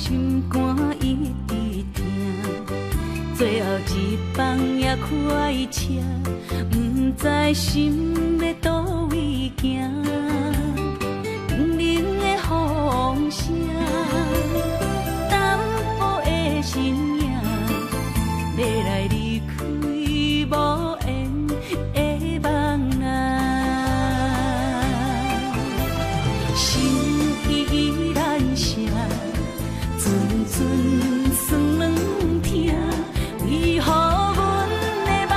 心肝一直疼，最后一棒也开车，不知心要倒位行。冷冷的风声，淡薄的身影，要来离开无缘的梦啊，心依然舍，阵阵酸软疼，为何阮的目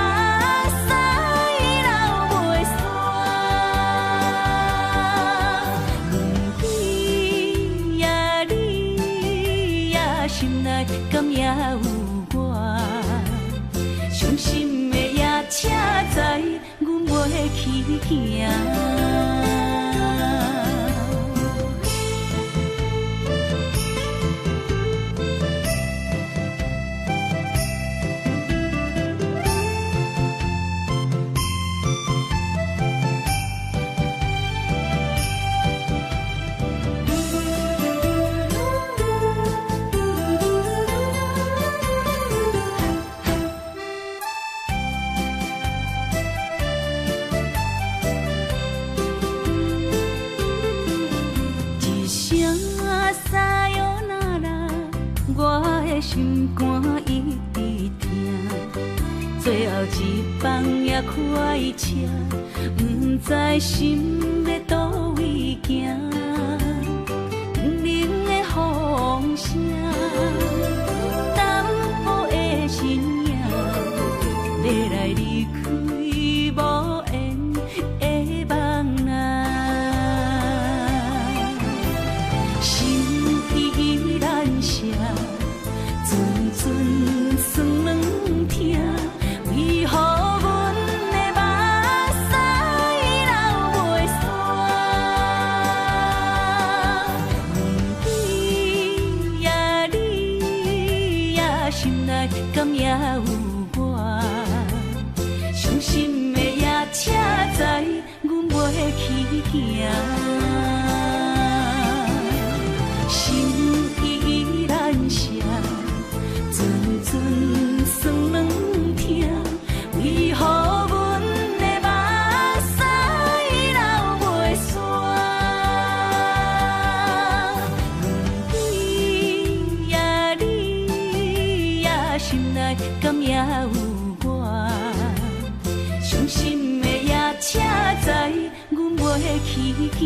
屎流袂煞？问你呀，你呀，心内敢也有我？伤心的夜车载，阮袂去行。心肝一直疼，最后一棒也开车，不知心要倒位行。冷冷的风声，淡薄的身影，要来离开无缘的梦啊，心依然舍。阵阵酸软疼，为何阮的目屎流袂煞？问你呀，你呀，心内敢也有我？伤心的夜车载，阮袂去行。心依然舍。阵阵酸软疼，为何阮的目屎流袂煞？问你呀，你呀，心内敢也有我？伤心的夜车载，阮袂去行。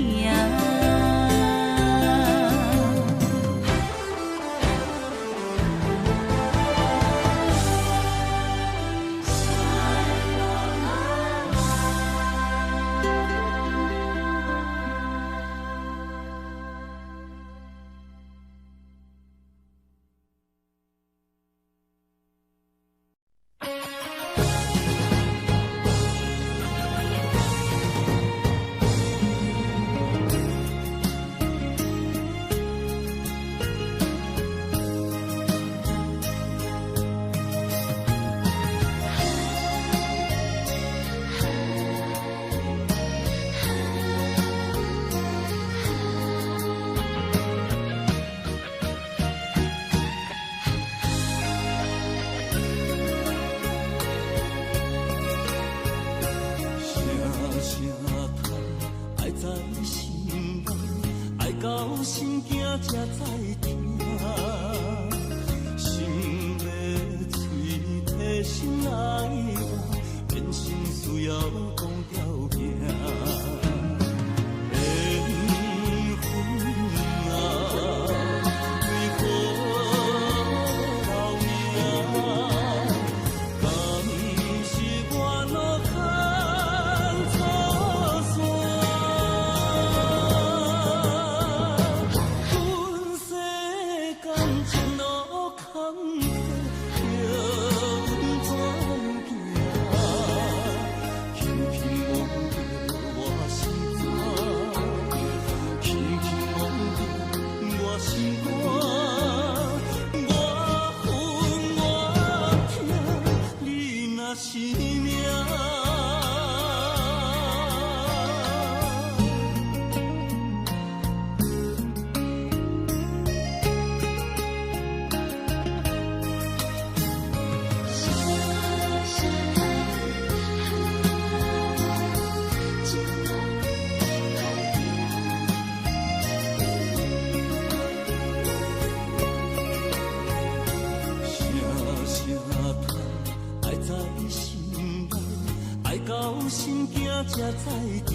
到心惊才知听，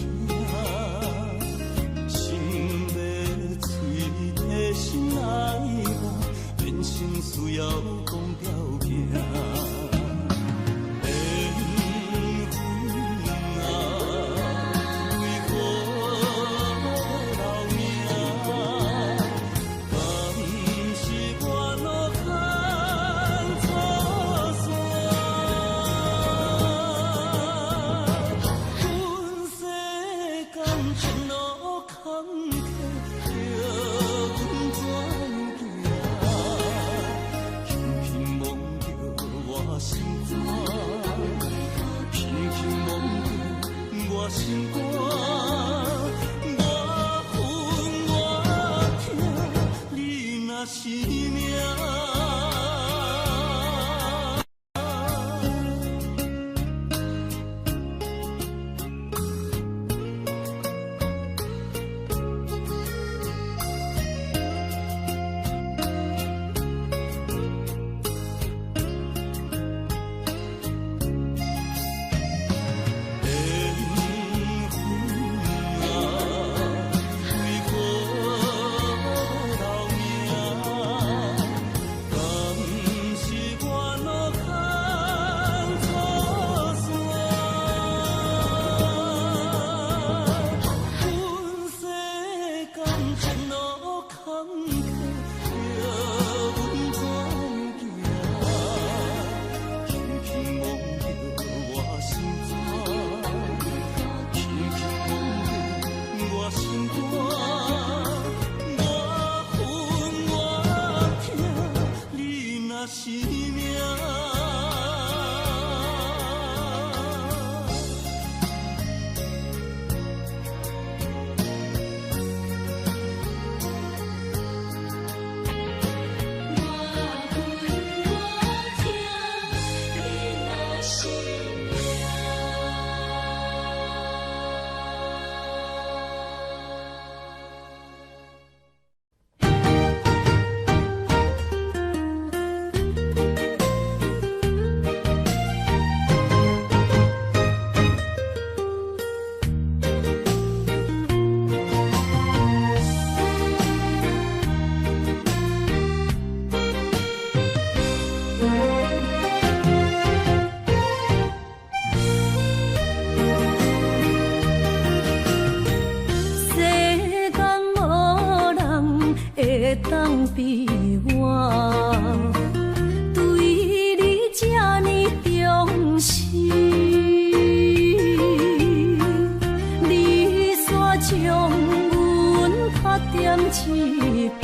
心要碎的心来吧，人生需要讲条行。心肝，我恨我痛，你若是命。当比我对你这呢重视，你煞将阮拍点一边，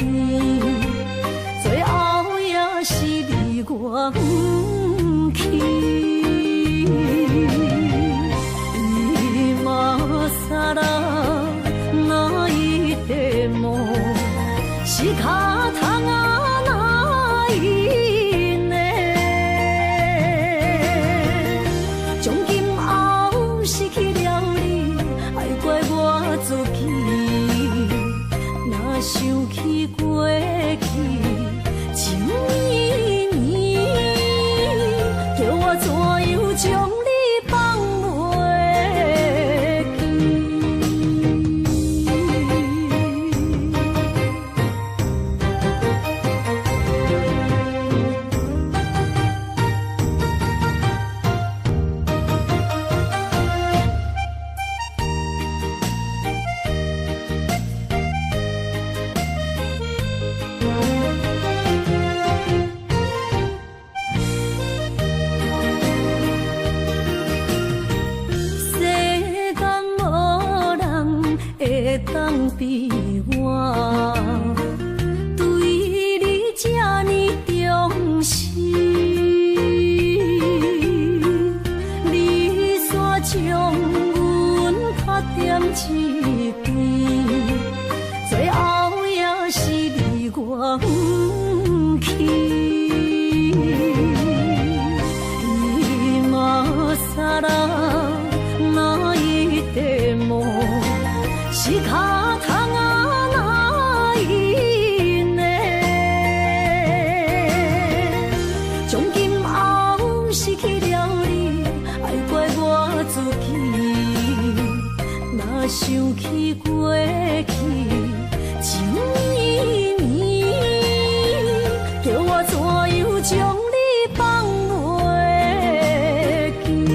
最后也是你我不去。今さら泣いても仕方がないね。从今后失去了你，爱怪我自己。若想起过去情绵绵，叫我怎样将你放袂记？当比我对你这呢重视，你煞将阮拍点一边，最后也是你我不去。今さら泣いても仕方がないね。从今后失去了你，爱怪我自己。想起过去情绵绵，叫我怎样将你放袂记？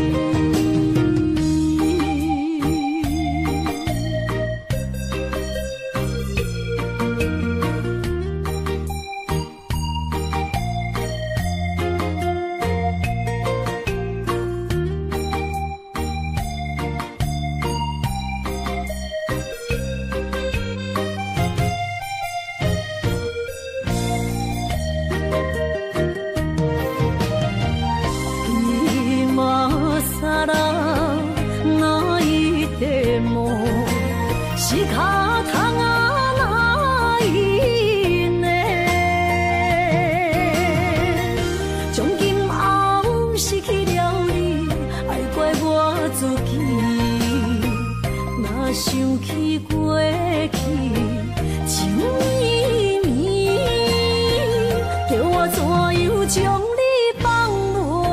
想起过去情绵绵，叫我怎样将你放袂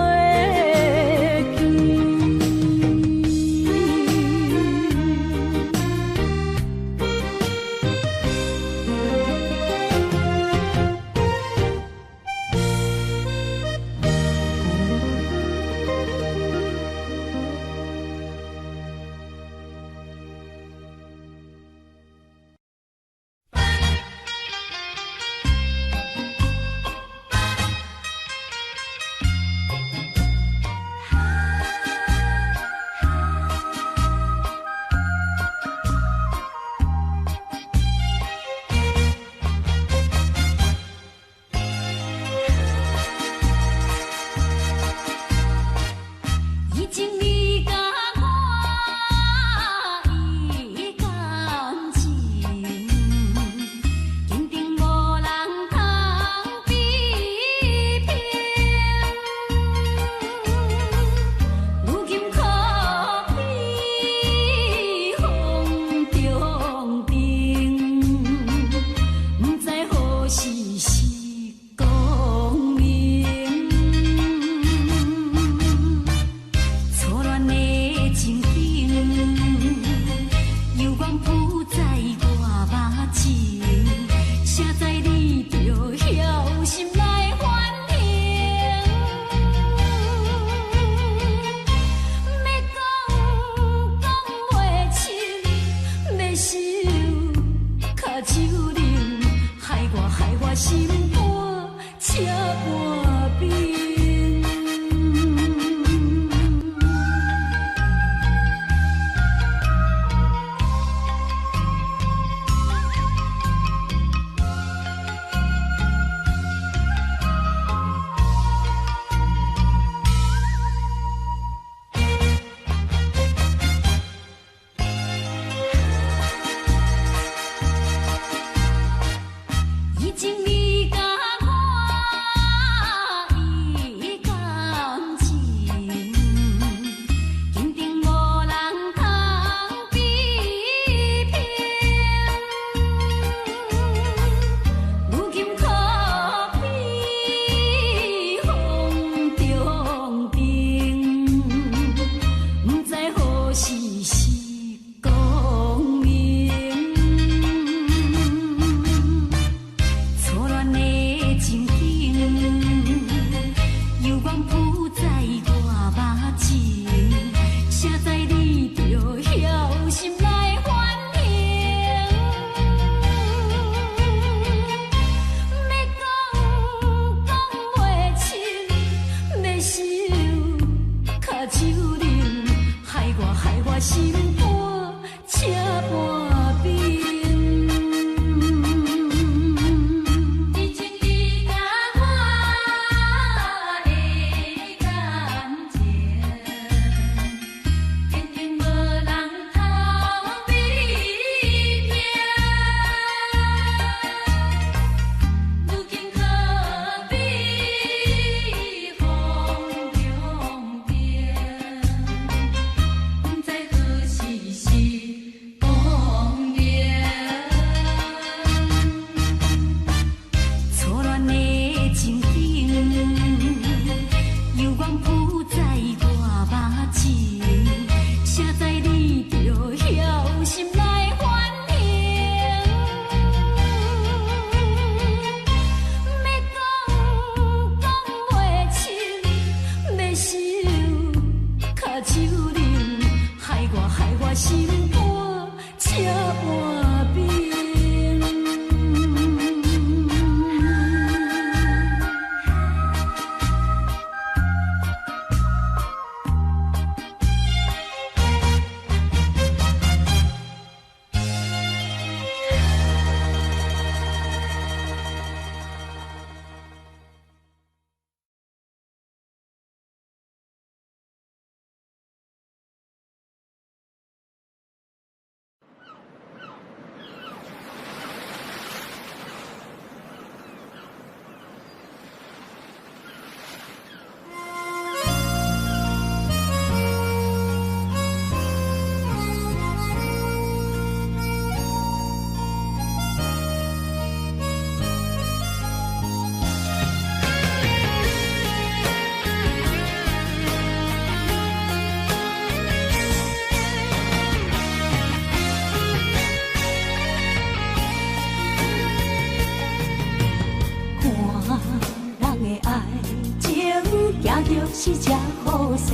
是真好势，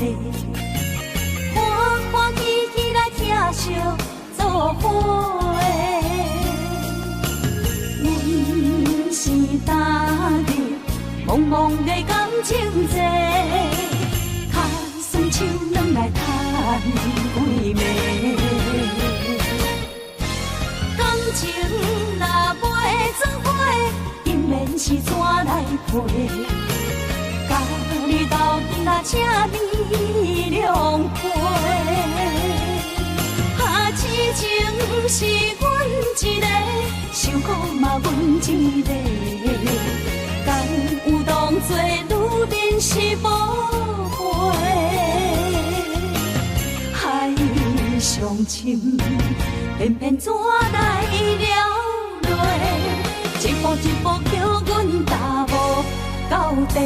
欢欢喜喜来疼惜做伙的。人生踏入茫茫的感情债，卡酸手软来叹几暝。感情若袂做伙，因免是怎来陪？甲你斗阵啊，请你谅陪。啊，痴情是阮一个，受苦嘛阮一个。敢有当作女人是无悔？海上深，偏偏怎来了落？一步一步叫阮踏无到底。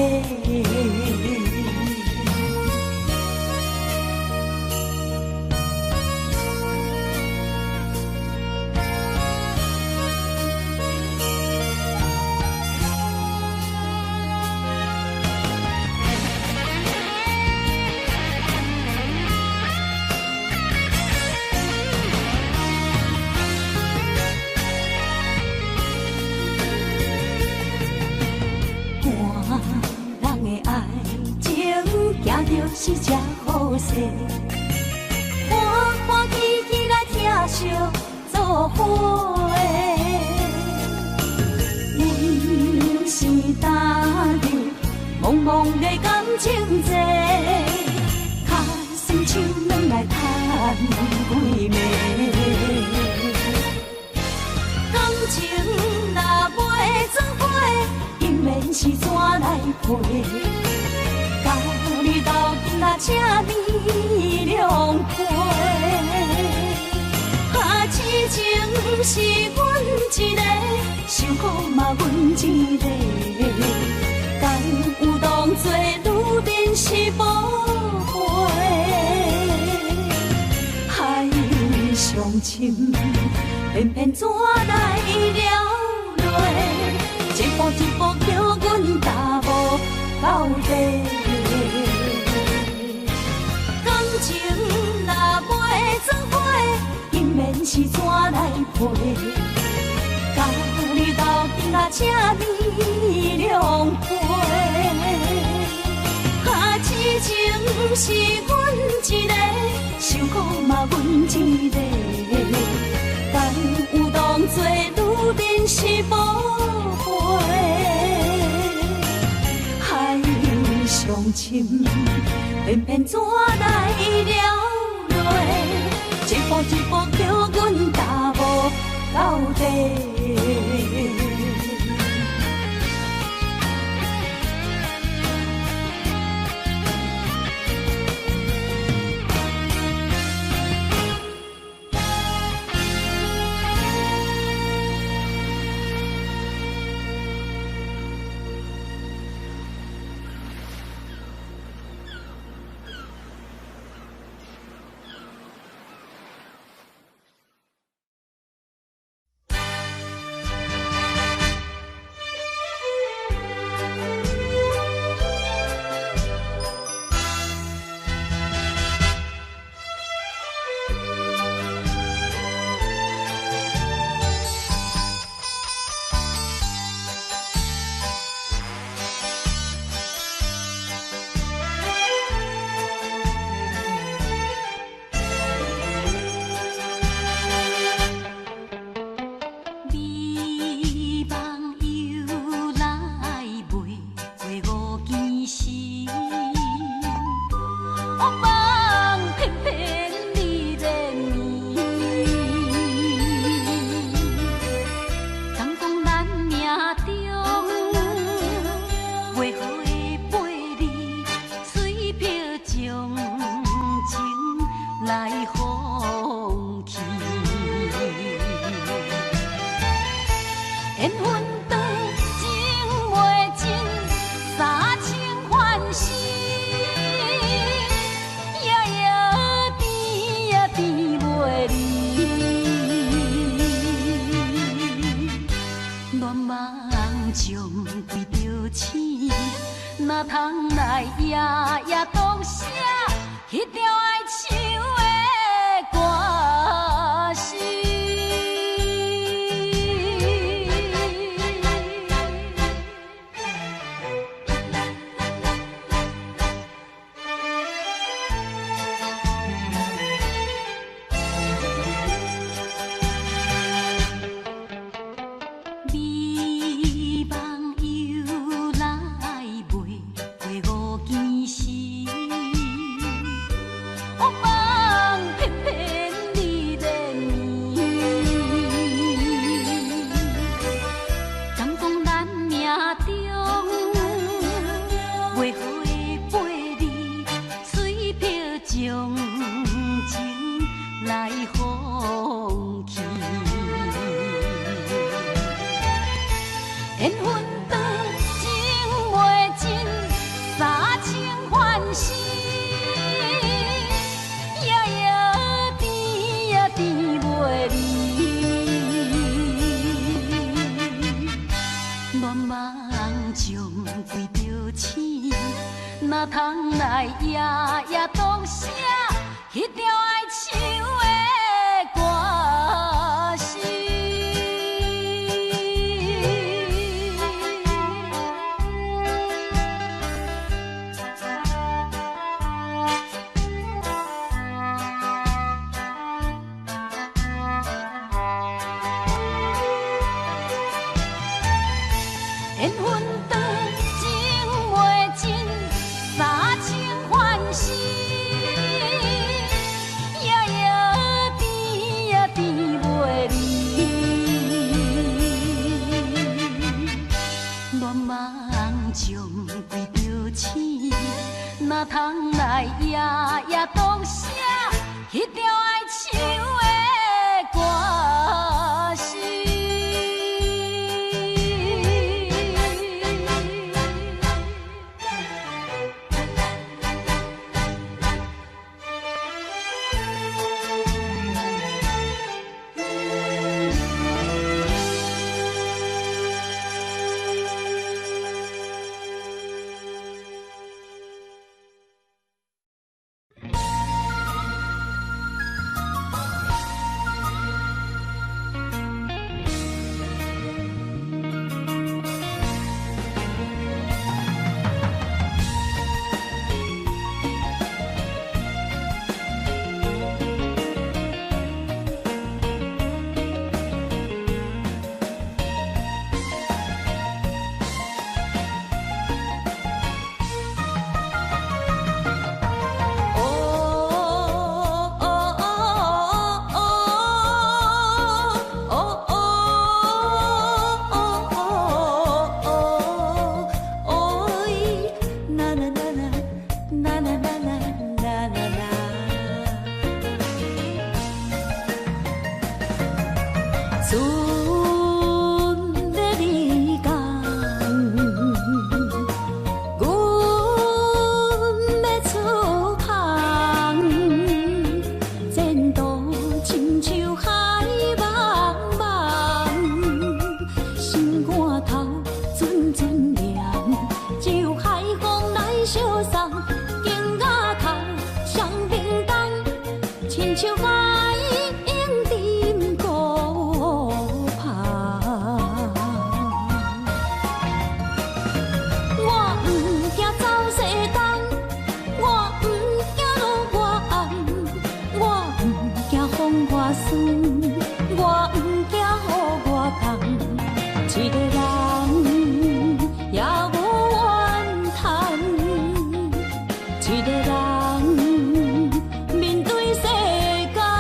是真好势，欢欢喜喜来疼惜做伙的。人生踏入茫茫的感情债，卡酸手软来叹几暝。感情若袂做伙，因免是怎来陪？你斗阵啊，请你谅陪。啊，痴情是阮一个，受苦嘛阮一个。敢有当作女人是无悔？海上深，偏偏怎来了落？一步一步叫阮踏无到底。感情若袂做伙，因免是怎来陪？甲你斗阵啊，请你谅陪。啊，痴情是阮一个，受苦嘛阮一个。敢有当作女人是无悔？海上深，偏偏怎来了落？一步一步叫阮踏无到底。写迄条爱唱的歌词。美梦又来袂过五更时，黑梦偏偏你连绵。敢讲咱命中袂好的陪你，水漂将情来放弃。缘分长情袂尽，三情换死，夜夜甜也甜袂离。乱梦将规条星，哪通来夜夜当写迄条爱唱的歌词。缘分长情袂尽，三情换死，夜夜甜也甜袂离。乱梦将规条星，哪通来夜夜当写迄条爱唱的歌词。一个人面对世间。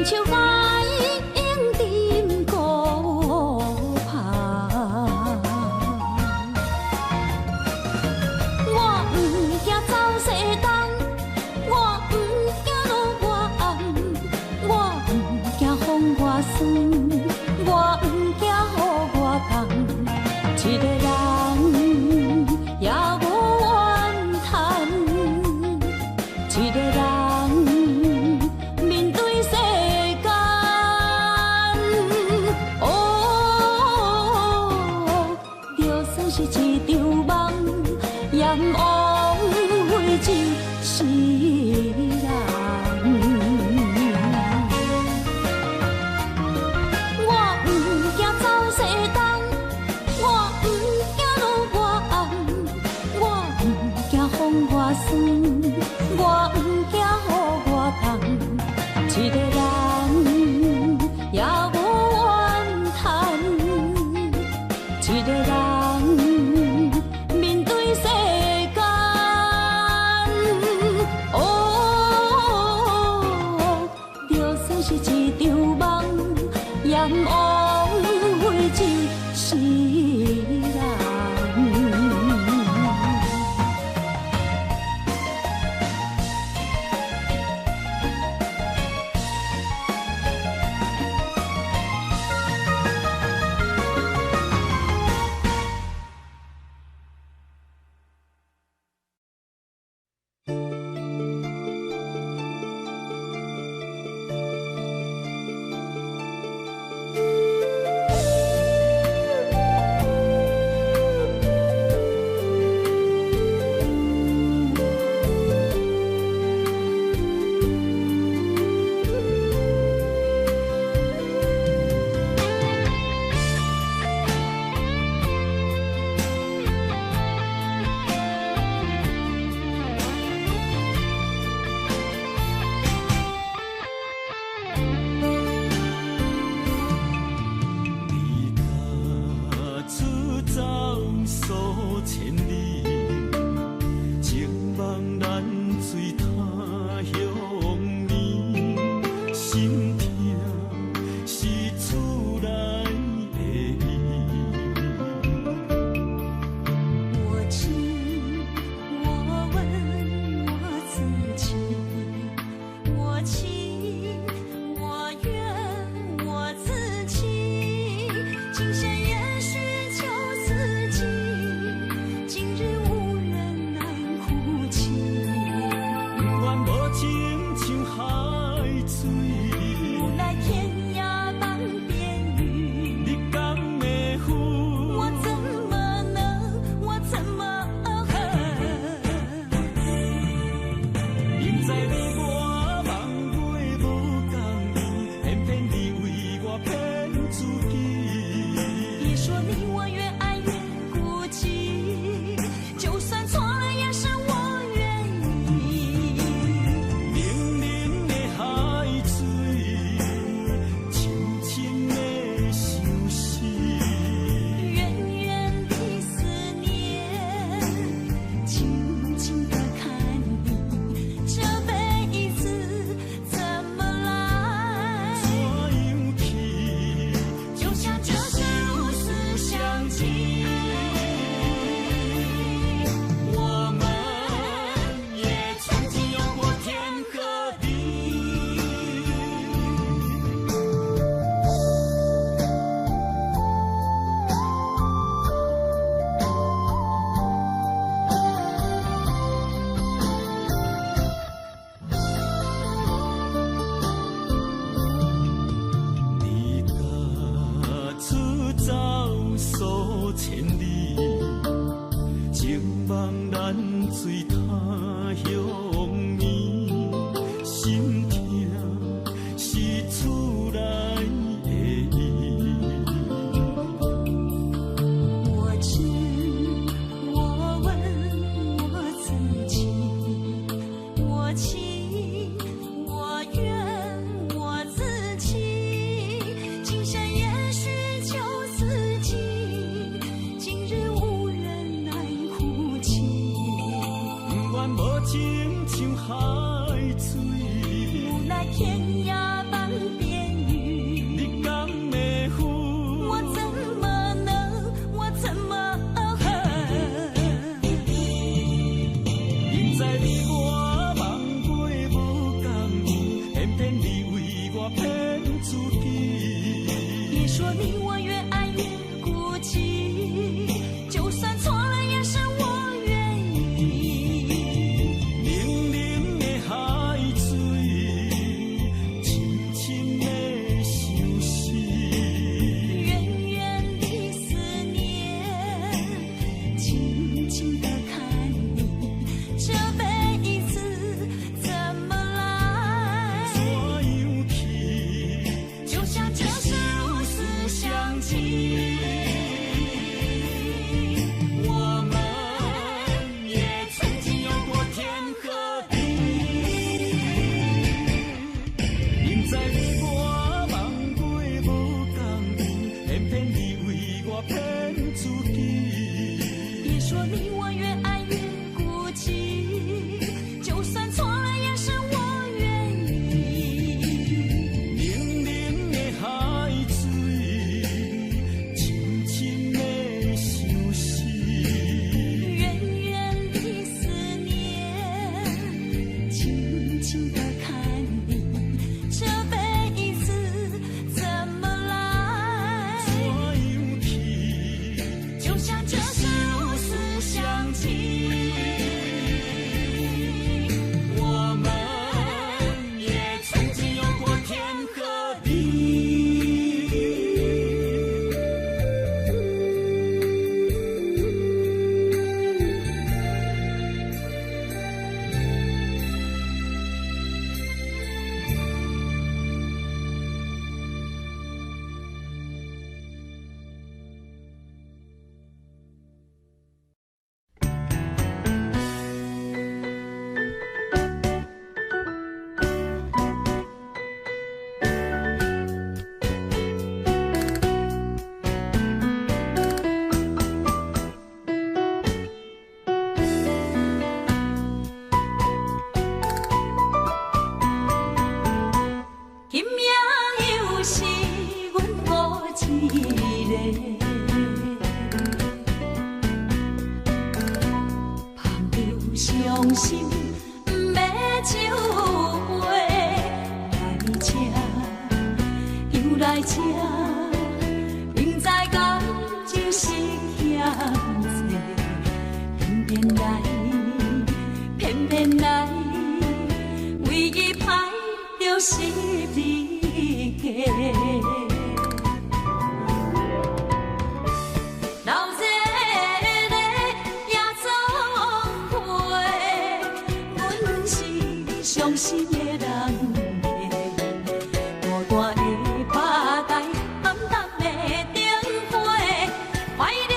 像海涌沉孤帆。我不惊走西东，我不惊路外暗，我不惊风外酸，我不惊雨外重。一个人也无怨叹，一个人面对世间。哦，就算是一场梦，也不枉费一世人。我不惊走西东，我不惊路外暗，我不惊风外酸，我不惊雨外重。一个人也无怨叹，一个人面对世间。哦。就要看你这辈子怎么来。怎样去？就像这是如此相近。我们也曾经有过天和地。今夜又是阮孤一个，捧着伤心不要酒杯，来吃又来吃，明知感情是欠债，偏偏来，偏偏来，唯一歹就是你家。老热热夜总会，阮是伤心的人。孤单的吧台，暗淡的灯花，怀念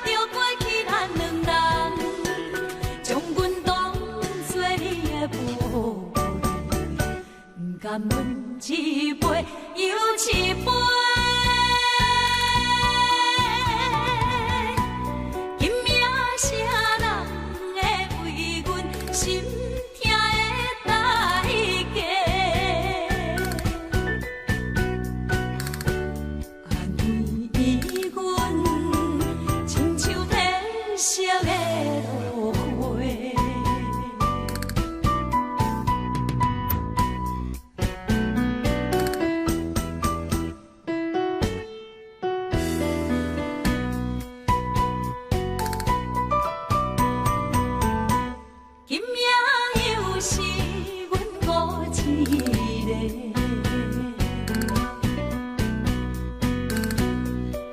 着过去咱两人，将阮当作你的宝贝，不甘阮一杯又一杯。今夜啥人会为阮心痛的代价？安慰阮，亲像天色的落花。今夜又是阮孤一个，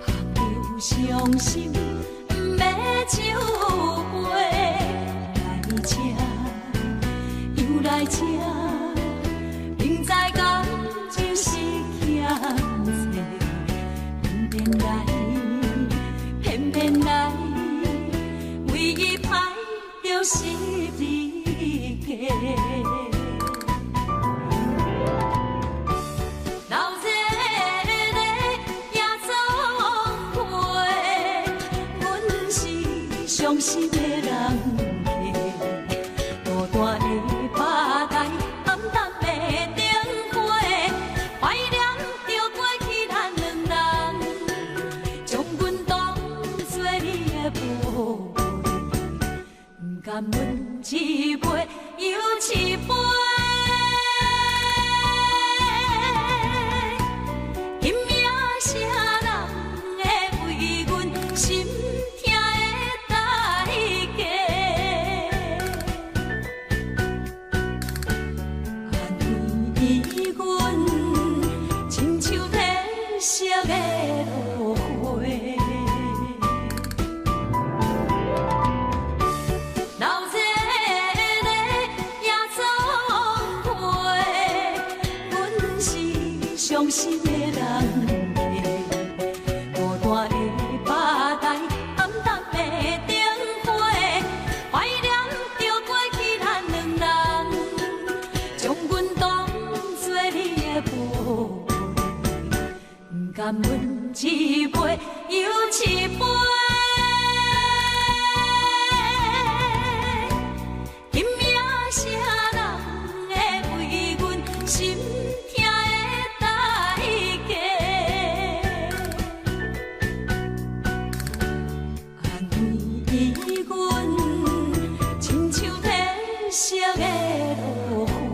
捧着伤心不要酒杯，来吃又来吃，明知感情是欠债，偏偏来，偏偏来，唯一歹就是你家。老热热夜总会，阮是伤心的人。孤单的吧台，暗淡的灯花，怀念着过去咱两人，将阮当作你的宝贝，不甘阮一杯又一杯。今夜啥人会为阮心痛的代价？安慰阮，亲像天色的落花。老热热夜总会，阮是伤心的人。孤单的吧台，暗淡的灯花，怀念着过去咱两人，将阮当作你的宝贝，不甘阮一杯又一杯。今夜啥人会为阮心痛的代价？安慰阮，亲像天色的落花。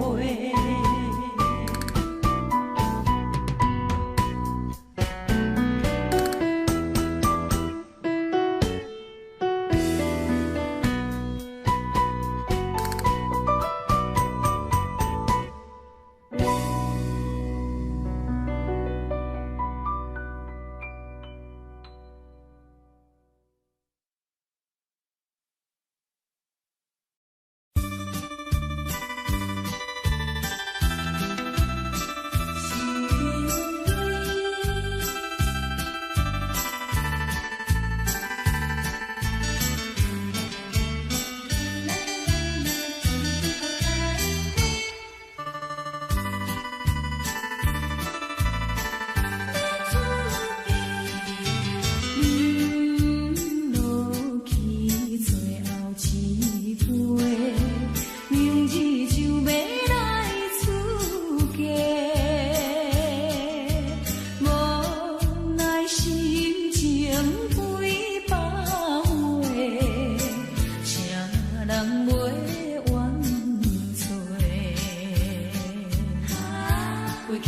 去，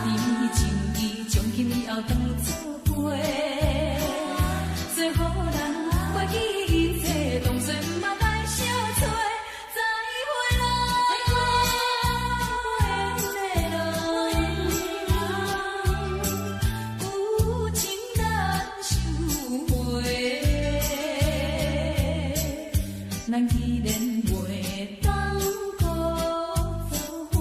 甜情意从今以后当作陪，做好人袂记一切，当作嘛来相找。再会啦，有情难收回。咱既然袂当搁做伙，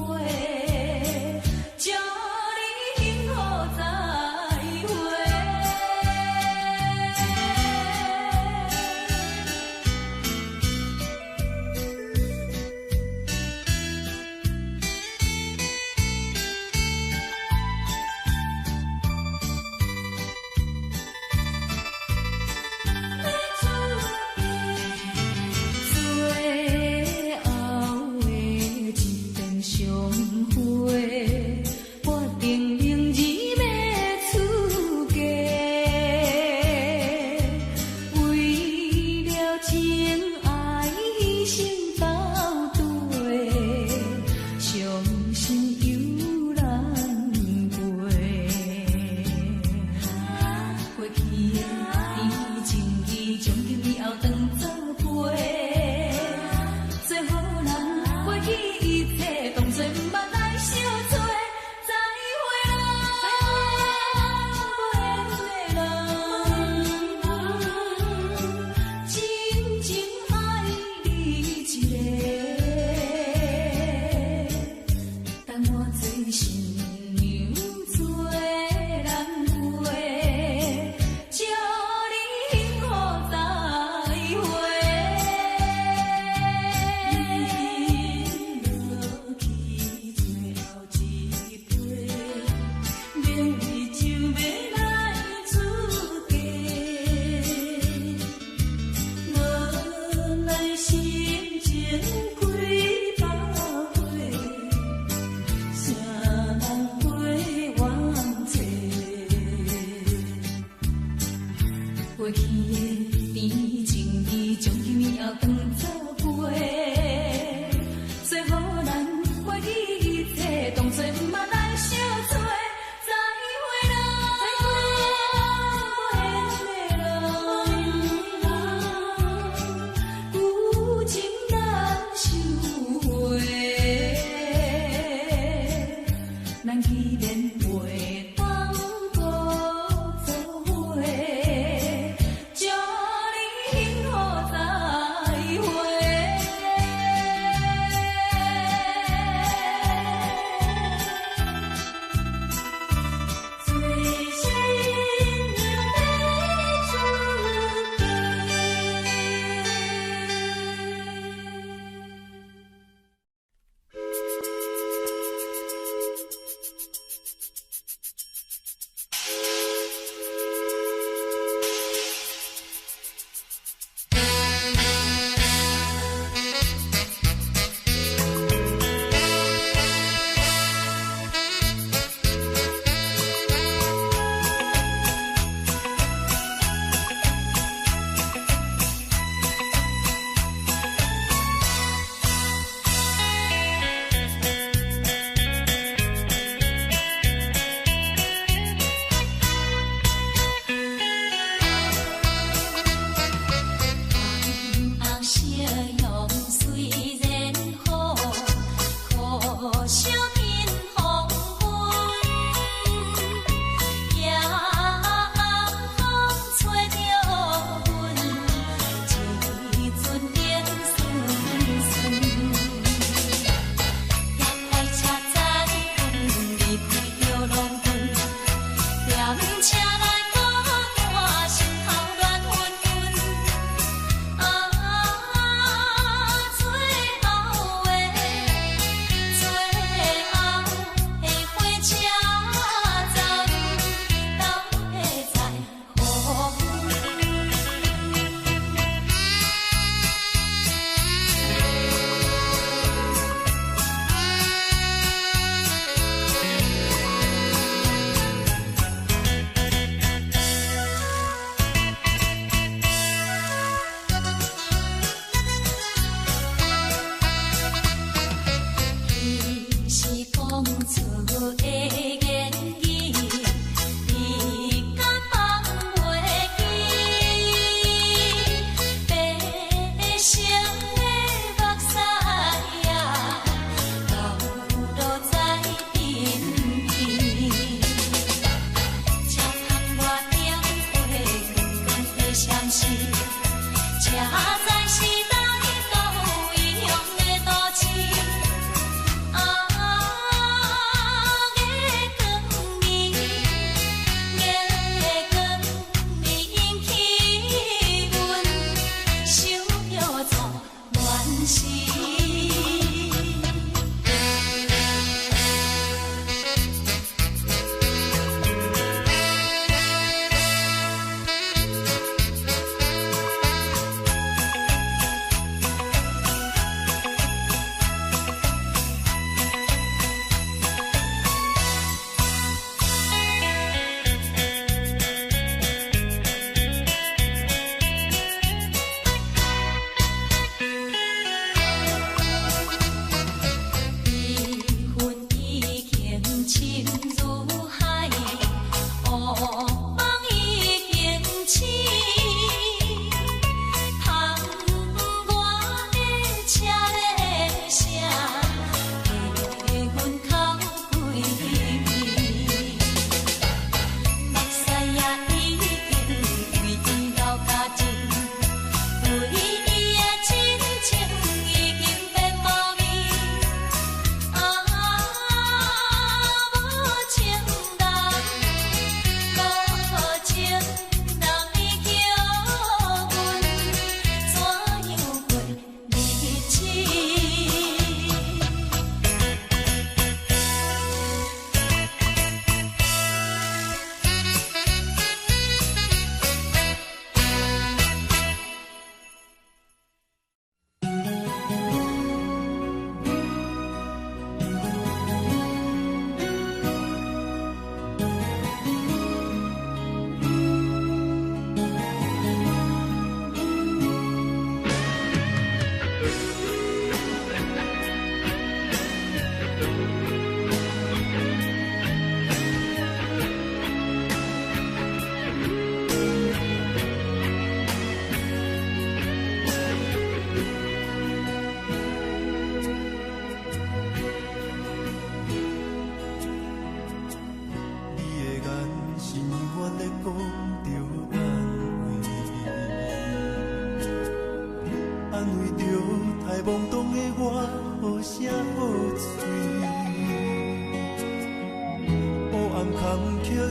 崎的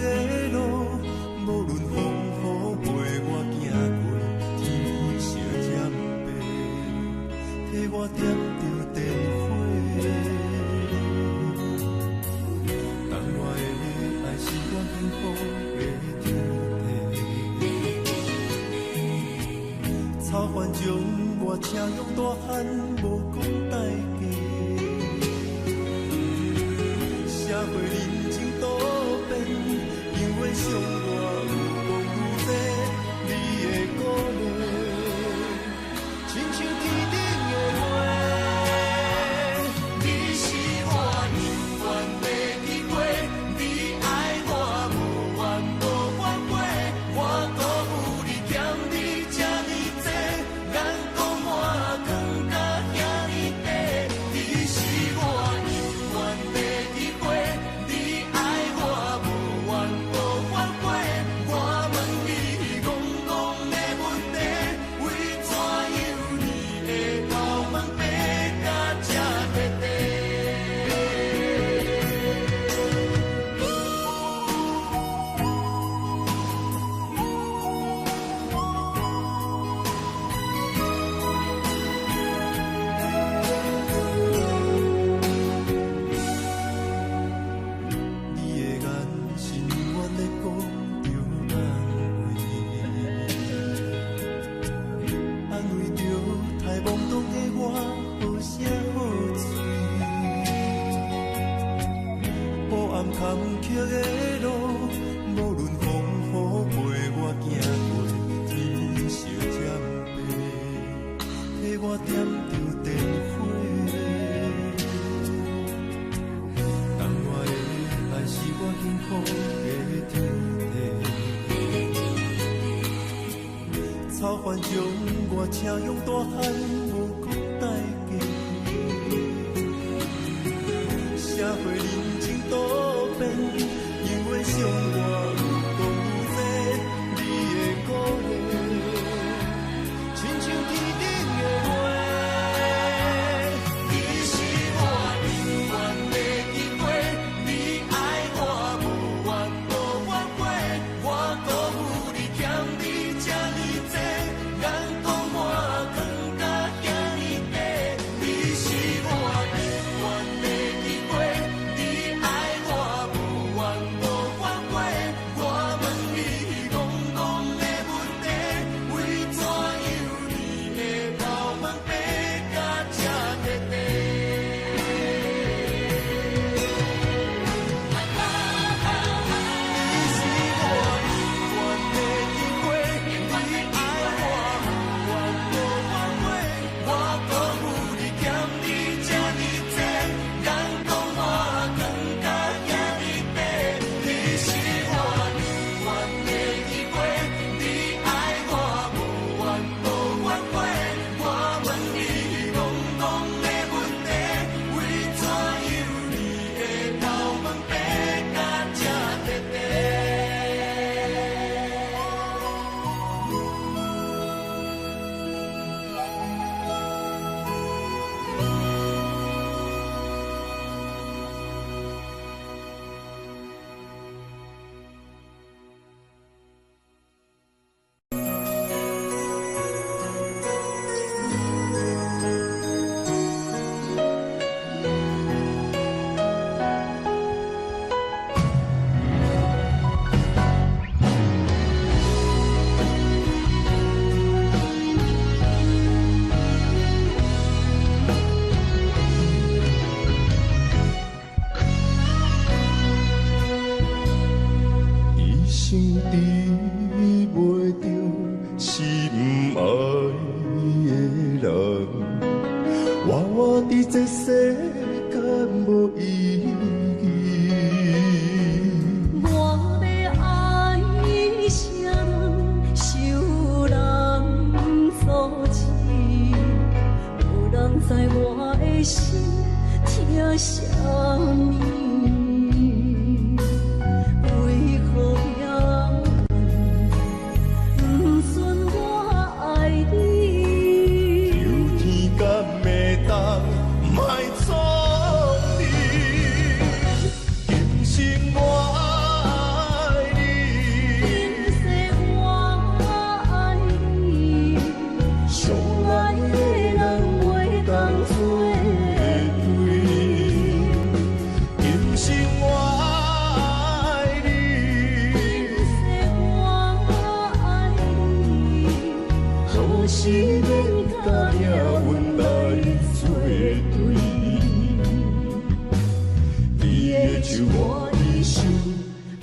路，无论风雨陪我行过，天昏烧渐白，替我点着灯火。当我的爱是我幸福的天地，草原将我请用大汉，无讲代价。社会人情多变，因为上我有讲有多，你的鼓励，亲像天顶的花。你是我永远的机会，你爱我无怨无反悔，我辜负你欠你这呢多，眼光满光甲遐呢短。你是我永远的机会。坎坷的路，无论风雨陪我行过，天昏烧渐白，替我点着灯火。当我的爱是我幸福的天地，草原将我请用大汉，无讲代价。社会人情多变，因为上我有讲有多，你的鼓励，亲像天顶的花。你是我永远的机会，你爱我无怨无反悔，我辜负你欠你这呢多，眼光满光甲遐呢短。你是我永远的机会。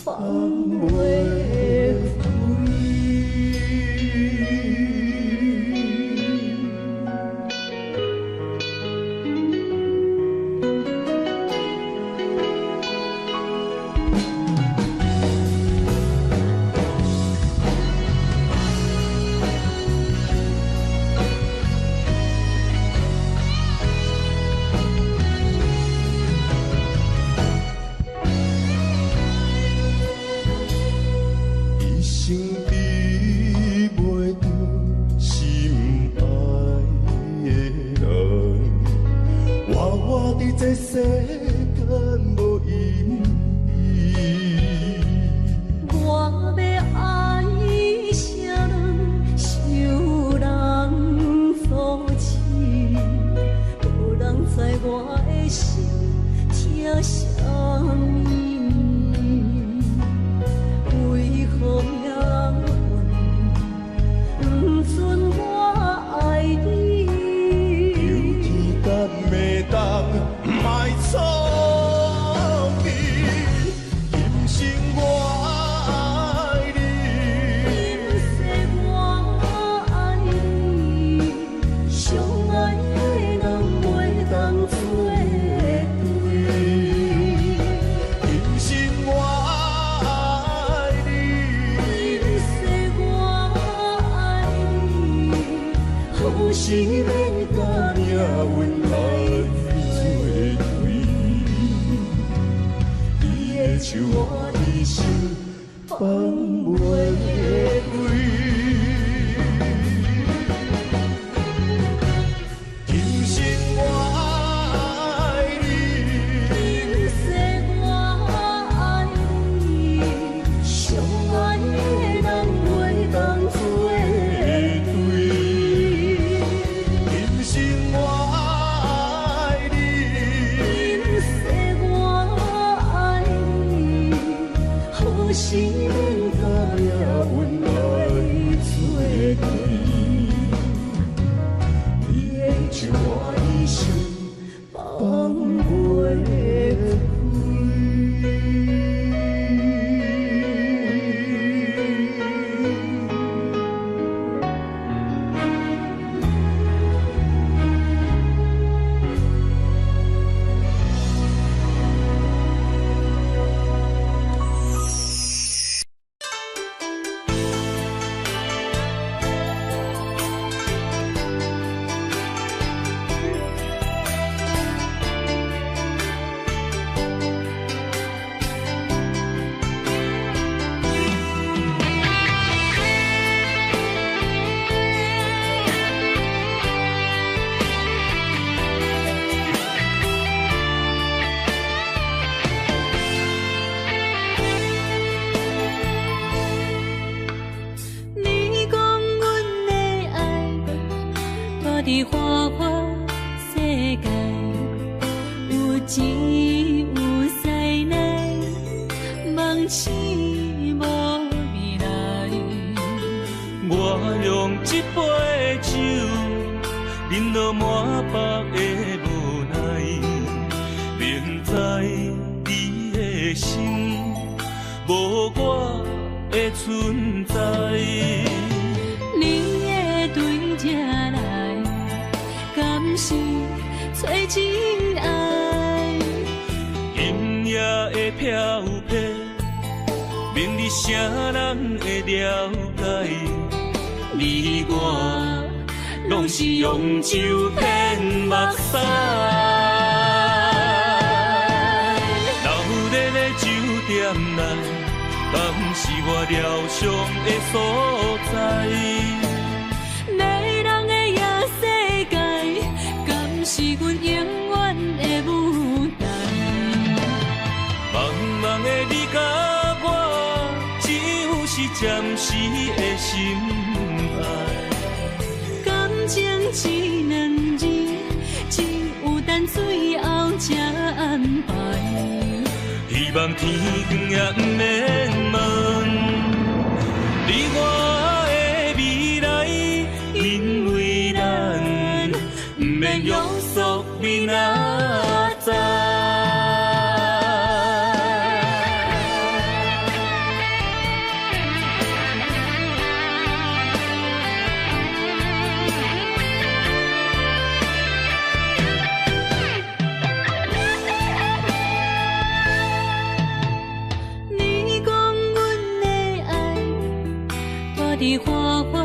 放袂伫花花世界，有钱有才能，梦醒无未来。我用一杯酒，饮落满腹的无奈，明知你的心无我的存在。你的对这来，敢是找真爱？音乐的飘飘，明日啥人会了解？你我拢是用酒骗目屎，流连的酒店内，敢是我疗伤的所在？迷人的夜世界，敢是阮永远的舞台？茫茫的你甲我，只有是暂时的心爱。感情只两字，只有等最后才安排。希望天光也不免问，你我的未来，因为咱不免约束明仔载。伫花花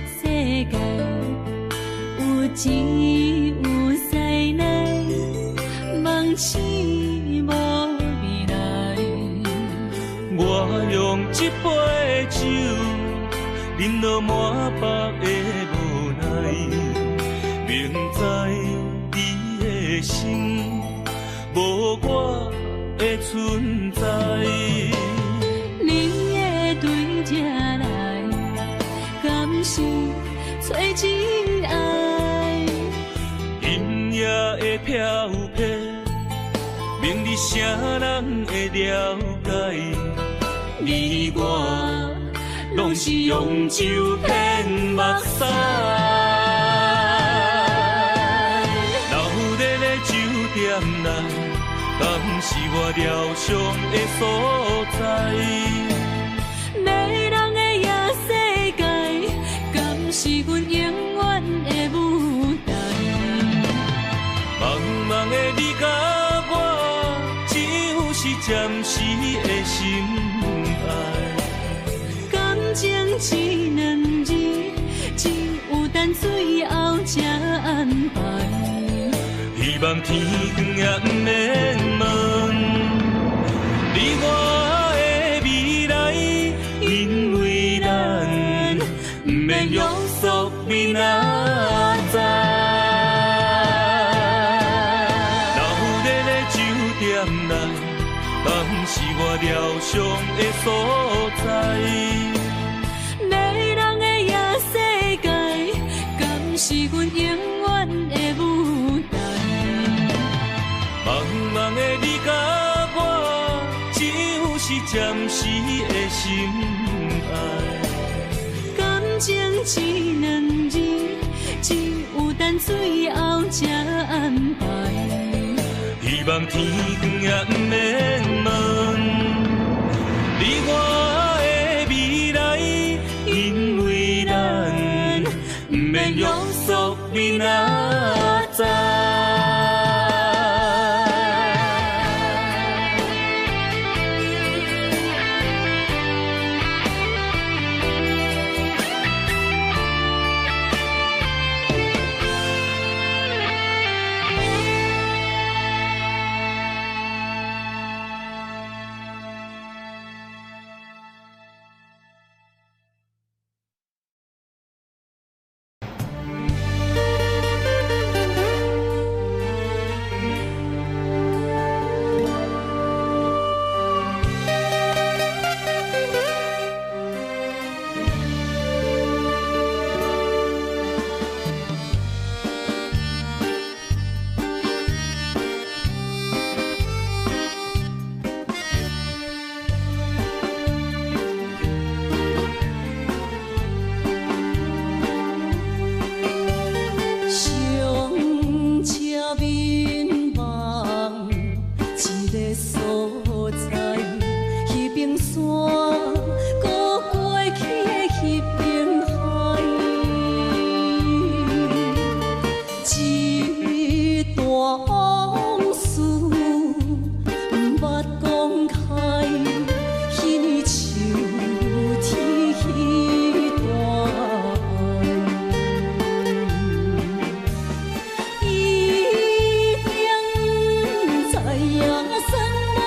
世界，有钱有犀利，梦醒无未来。我用一杯酒，饮落满腹的无奈，明知你的心无我的存在。你的对这来，敢是找真爱？音乐的飘飘，明日谁人会了解？你我拢是用酒骗目屎，留在咧酒店内，敢是我疗伤的所在？迷人的夜世界，敢是阮永远的舞台？茫茫的你甲我，只有是暂时的心爱。感情只两字，只有等最后才安排。希望天光也不免问，你我的未来，因为咱不免约束明仔载。留在咧酒店内，敢是我疗伤的所在？迷人的夜世界，敢是阮永远的舞台？茫茫的你甲我，只有是暂时的心爱。感情只两字，只有等最后才安排。希望天光也不免问，你我的未来，因为咱不免约束明仔载。已经知影，算袂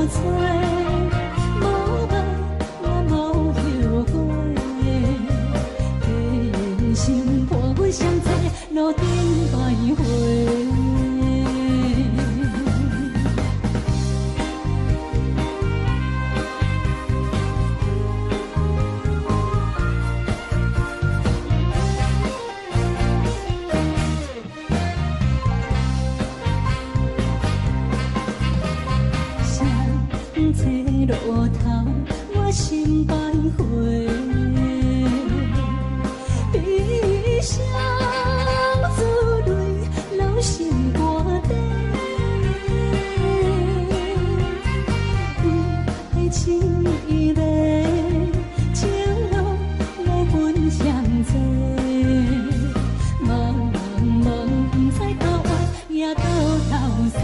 找，无爱我无后悔。人生伴阮相济，路顶徘徊。车路头，我心徘徊，悲伤自泪流心肝底，不爱情意嘞，情路来分相济，茫茫不知到晚也到头西。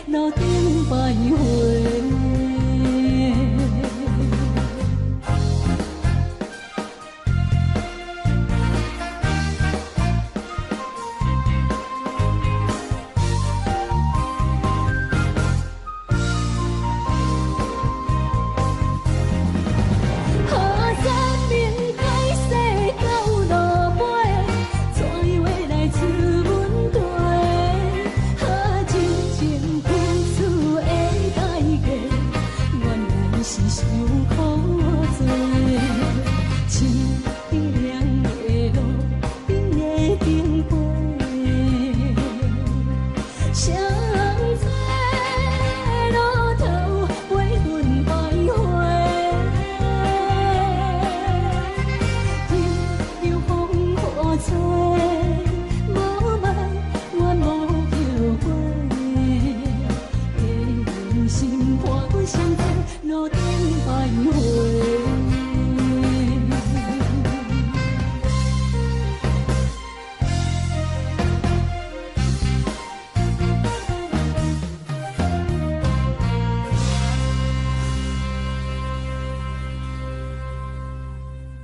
路顶徘徊。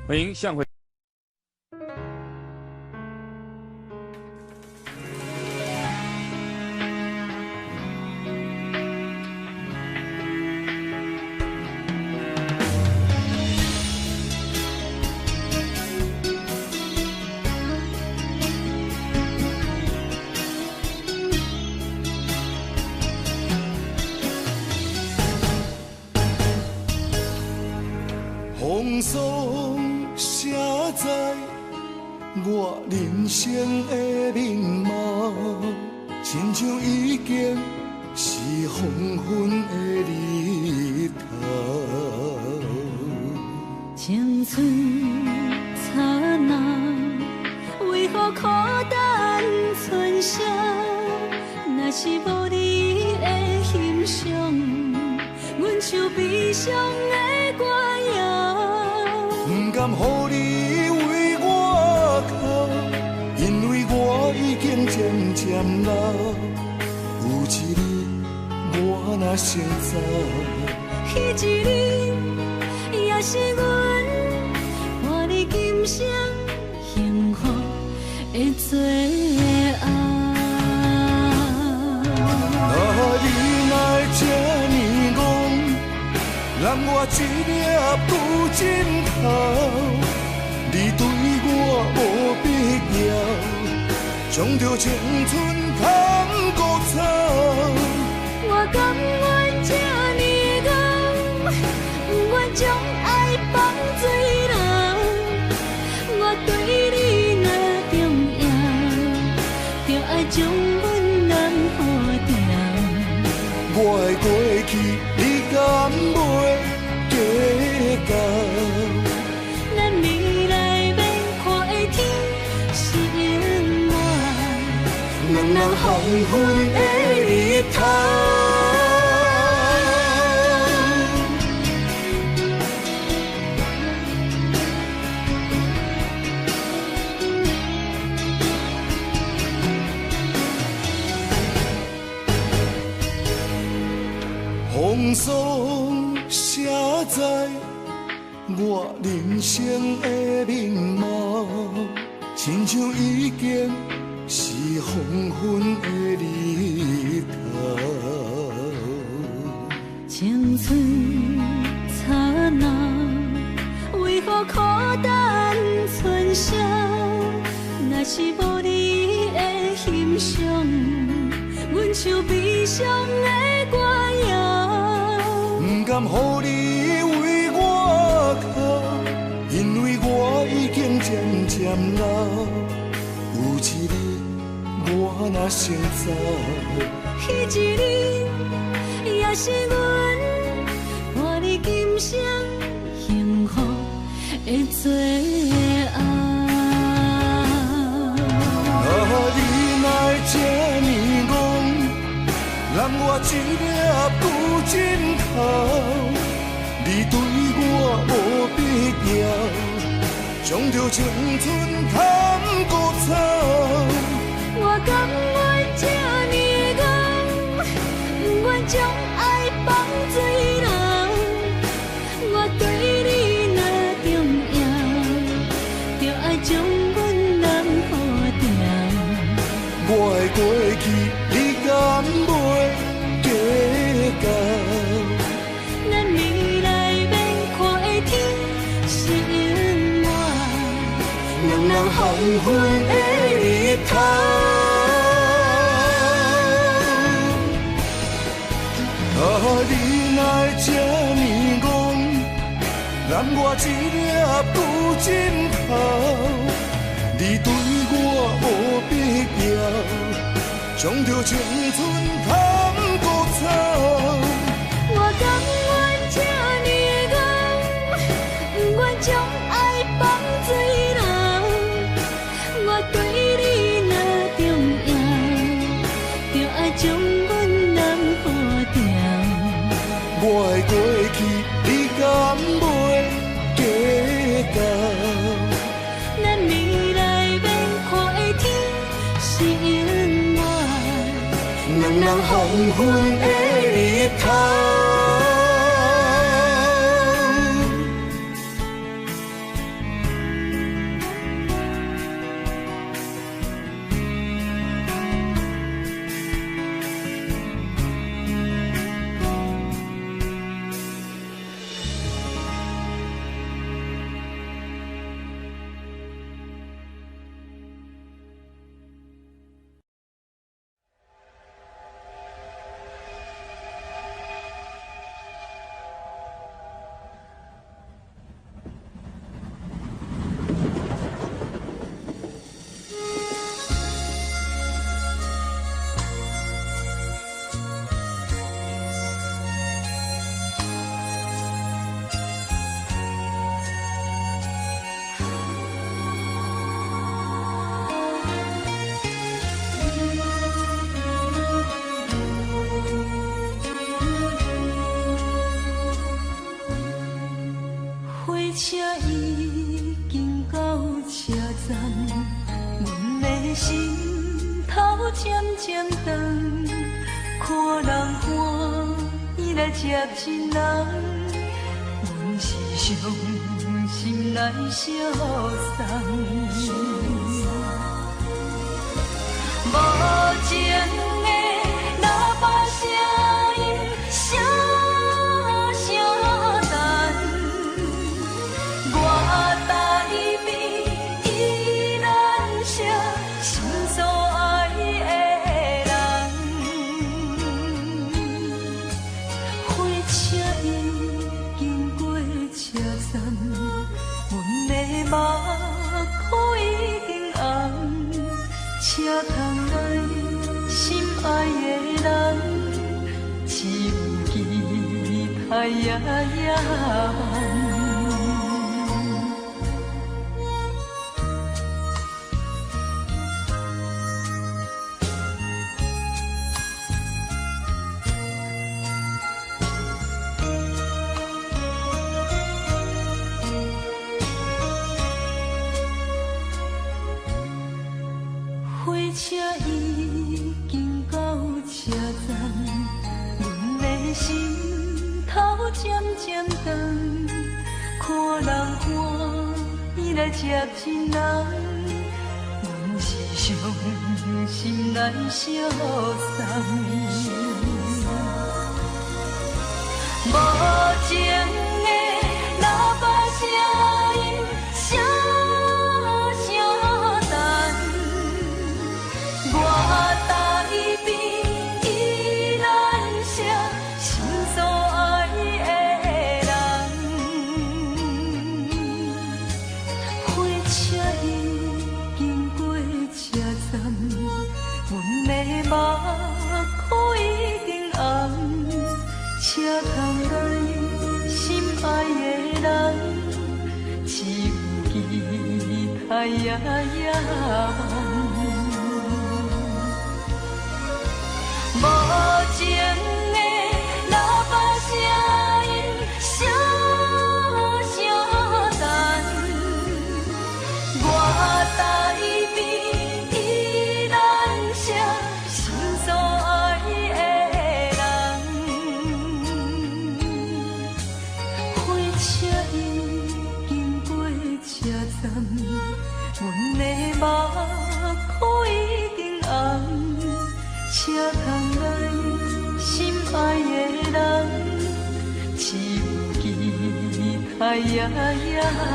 欢迎向回。风霜写在我人生的面貌，亲像已经是黄昏的日头。青春刹那，为何孤单存剩？若是无你的欣赏，阮像悲伤的歌谣。不甘予你为我哭，因为我已经渐渐老。有一日我若先走，彼一日也是阮伴你今生幸福的最后。啊，你哪会这呢戆？让我一粒不尽头，你对我无必要，将着青春通割草。我甘愿这呢戆，不愿将爱放水流。我对你若重要，就爱将阮人付掉。我的过去，你敢袂计较？咱未来免看的天是永远，两人黄昏的日头。风霜写在我人生的面貌，亲像已经是黄昏的日头。青春刹那，为何孤单春宵？若是无你的欣赏，阮像悲伤的歌谣。不甘予你为我哭，因为我已经渐渐老。有一日我若先走，彼一日也是阮伴你今生幸福的最后。你来这呢戆，揽我一粒旧枕头，你对我无必要，将着青春砍孤草。我甘愿这呢戆，不愿将爱放水流。我对你若重要，就爱将阮人付掉。我的过去，你敢袂计较？咱未来免看的天是永远，两人黄昏的日头。你来这呢戆，揽我一粒旧枕头，你对我无必要，将着青春砍孤草。我甘愿这呢戆，不愿将爱放水流。我对你若重要，就爱将阮人付掉。我的过去，你敢袂计较？咱未来免看的天是永远，两人黄昏的日头。车已经到车站，阮的心头渐渐重，看人欢喜来接亲人，阮是伤心来消送。无情的喇叭声音，声声淡。我台边依然写心所爱的人，火车已经过车站，阮的目眶已经红。车窗内太夜夜梦。火车已经到车站，阮的心头渐渐长，看人欢喜来接亲人，阮是伤心来相送。无情的喇叭声音声声淡，我台边依然写心所爱的人。火车已经过车站，阮的目眶已经红，车窗内心爱的人，只有期待夜夜梦。无情的喇叭声音声声淡，我台边依然写心所爱的人。火车已经过车站，阮的目眶已经红，车窗内心爱的人，只有期待夜夜梦。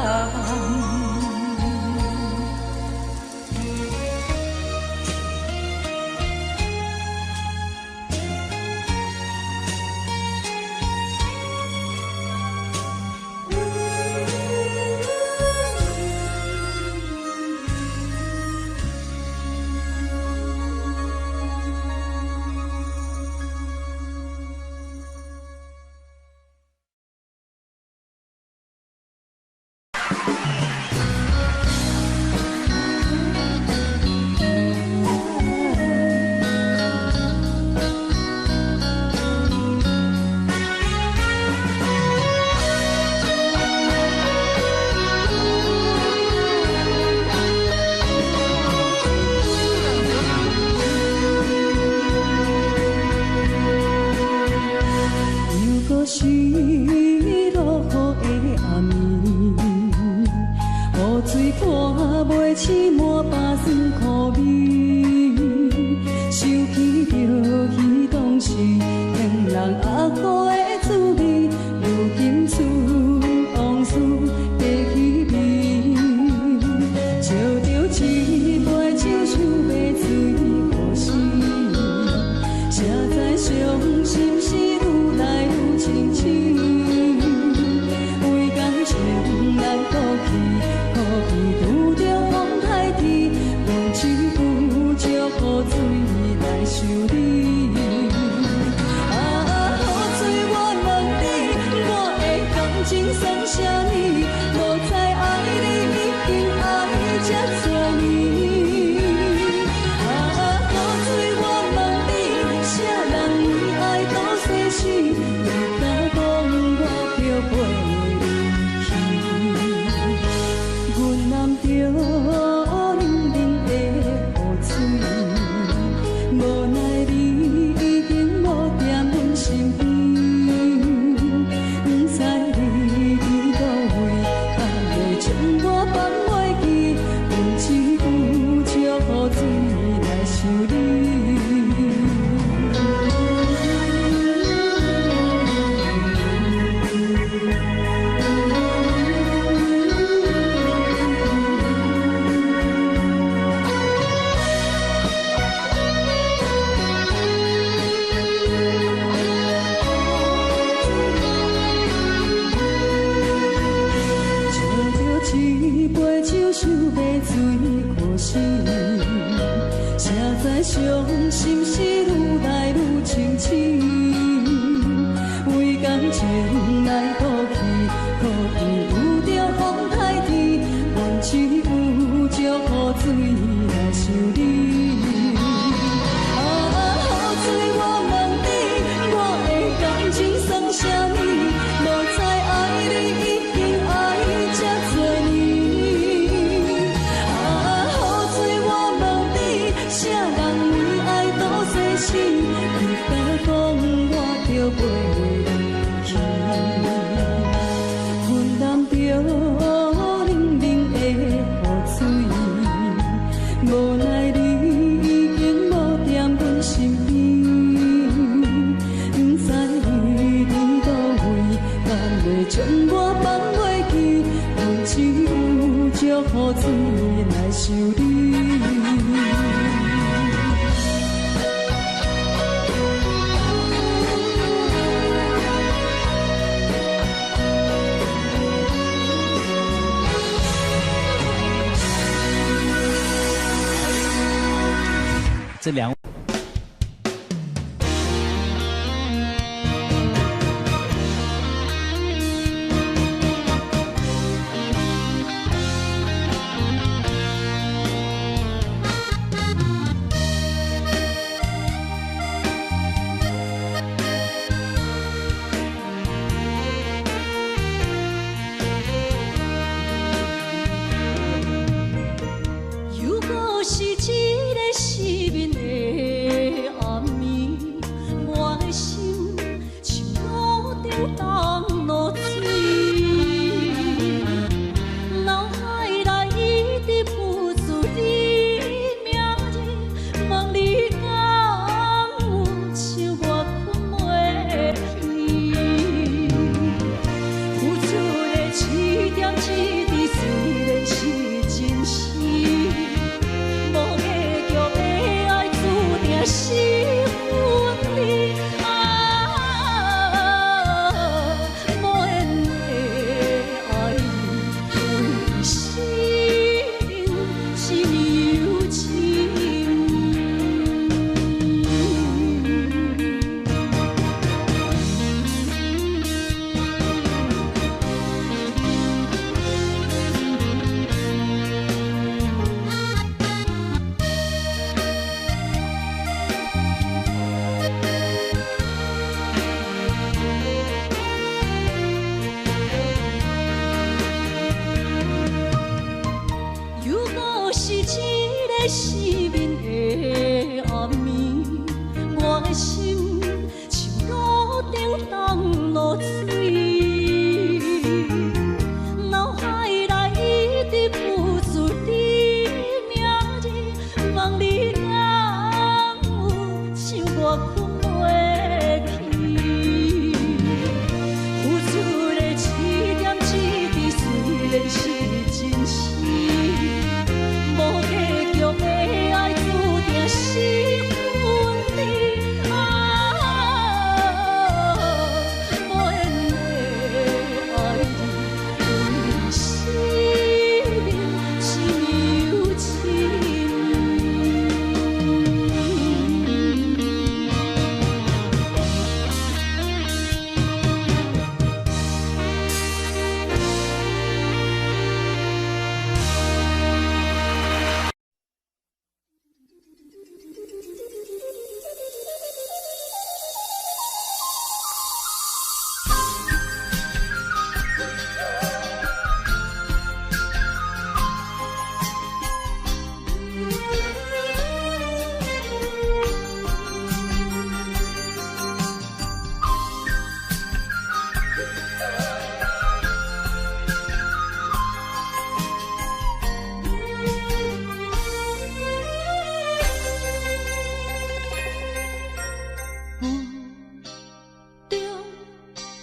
水来修理，雨水我能情来倒去，可能有着风台天，阮只有祝雨水来想你。雨水，我问你，我的感情算啥物？无知爱你已经爱这多年。雨水，我问你，啥人为爱赌生死？你敢讲我着袂离去？阮淋着冷冷的雨水，无奈你已经无在阮身边，不知你伫倒位，敢会将我放袂记？阮只有祝雨水来想你。这两。如果是一个失眠的暗暝，我的心像路中东落水，脑海内一直浮出你名字，问你敢有像我困袂去？付出的一点一滴，虽然是真实。无结局的爱，注定是分离。无缘的爱，为心是有情。如果是一个失眠的暗暝，我的心像路中东落水，脑海内一直浮出你名字，问你敢有像我困袂去？付出的一点一滴，虽然是真实。无结局的爱，注定是分离。无缘的爱，为生命是有情。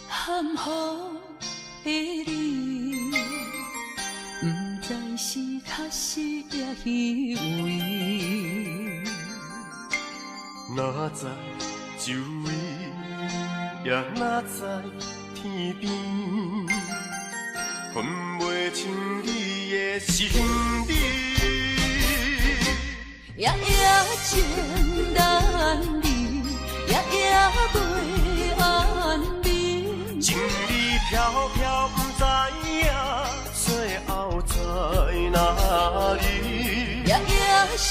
含糊的你，不知是确实也虚伪。哪知周围，也哪知天边，分袂清你的心理。夜夜情难离，夜夜袂安眠。飘飘，不知影最后在哪里？夜夜心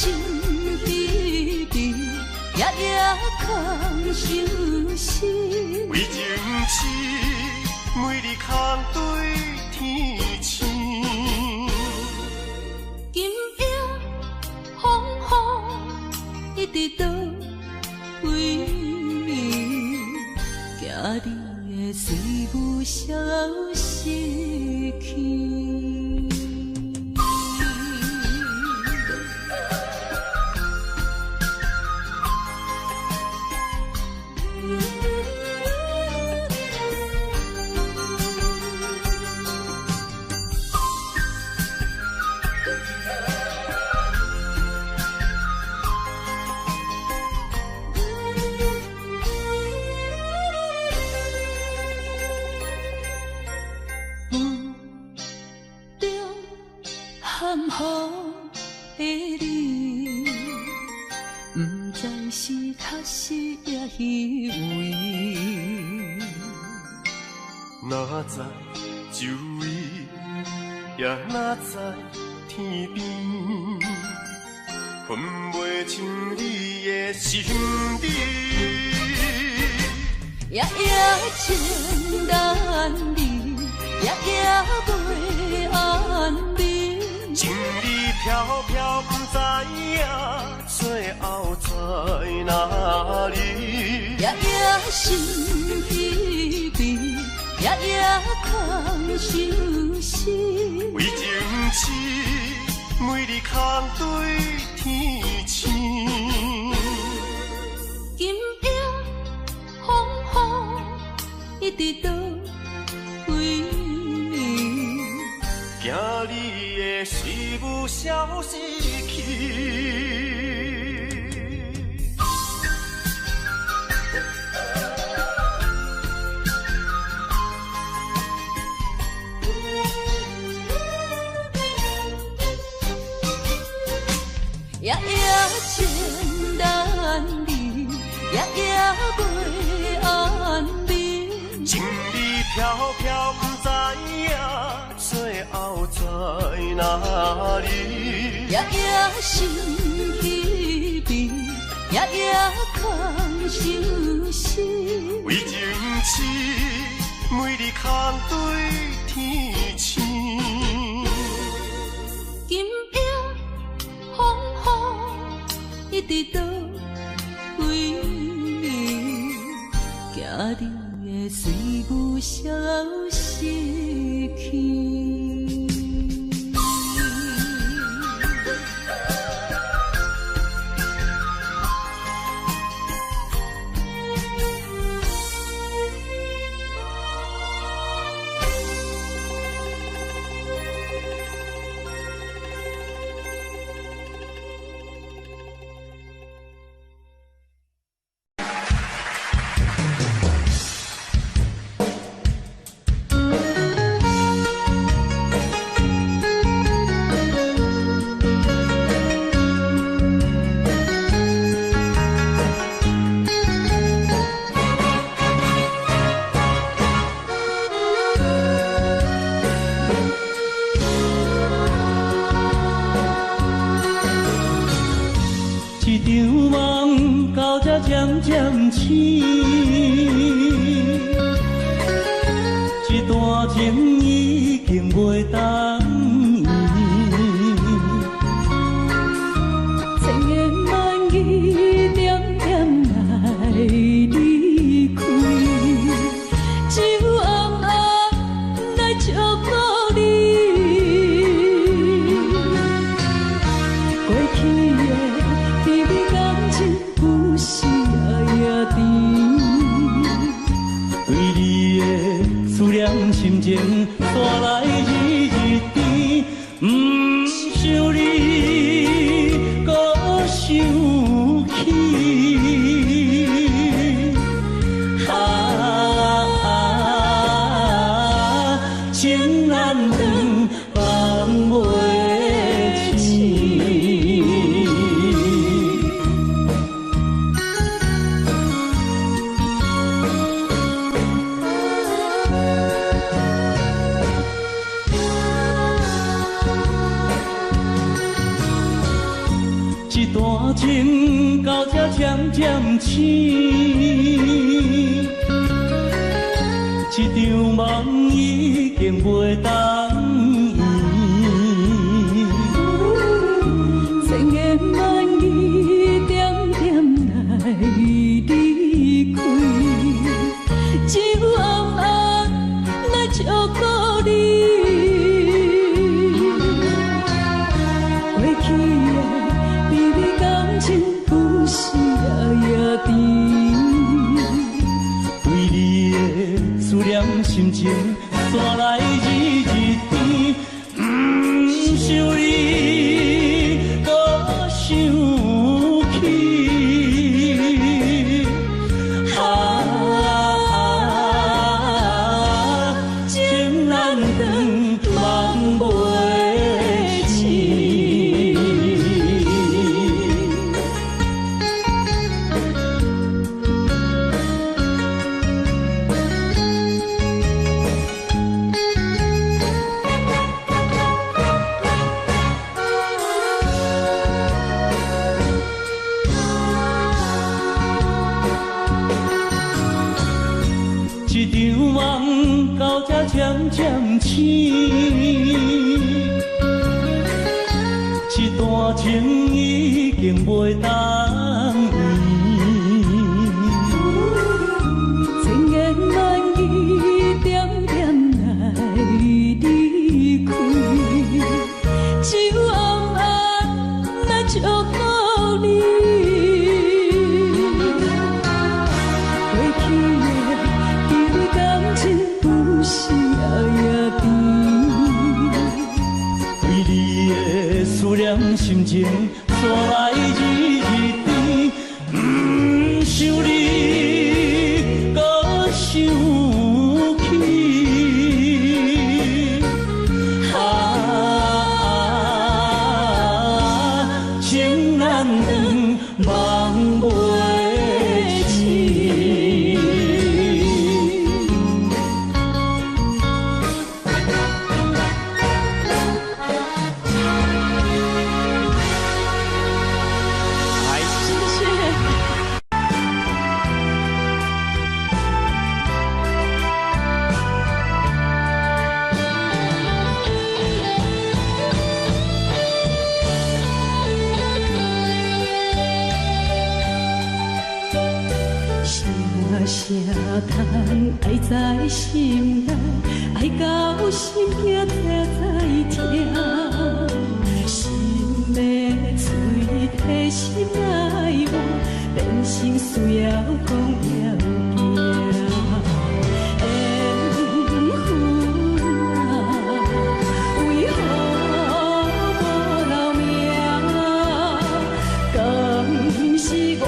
悲悲，夜夜空相思。为情痴，每日空对天星。今夜风雨一直倒位，惊你的随舞消失去。哪知周围，也哪知天边，分袂清你的心理。夜夜情难离，夜夜袂安眠。情意飘飘，不知影最后在哪里？夜夜心悲悲，夜夜空相思。为情痴，每日空对天星。今夜风雨一直倒位，惊你的随舞消失去。夜夜情难离，夜夜袂安眠。情意飘飘，不知影最后在哪里？夜夜心悲悲，夜夜空相思。为情痴，每日空对天星。今夜风雨一直倒位，惊你的随舞消失去。渐渐醒，一段情已经袂当依，千言万语点点来离开，只有暗暗来祝福你。过去的甜蜜感情故事。对你的思念心情带来日日甜，不想你搁想起。情难断，放袂清。情到这渐渐醒，一场梦已经袂当圆。千言万语点点来离开，只有暗暗来照顾你。过去的美丽感情，不是夜夜甜。为你的思念心情，山来日日甜。不想你，搁想起。情难断，梦袂醒。一场梦到这渐渐醒，一段情已经袂当圆。千言万语点点来离开，只有暗暗来照顾你。过去的美丽感情，不是夜夜甜。为你的思念心情，山来日日甜。不想你，搁想起。情难断，梦袂醒。谢谢。声叹爱在心内，爱到心惊才知痛。心的嘴替心来话，变成需要讲要惊。缘分啊，为何无留名？敢是我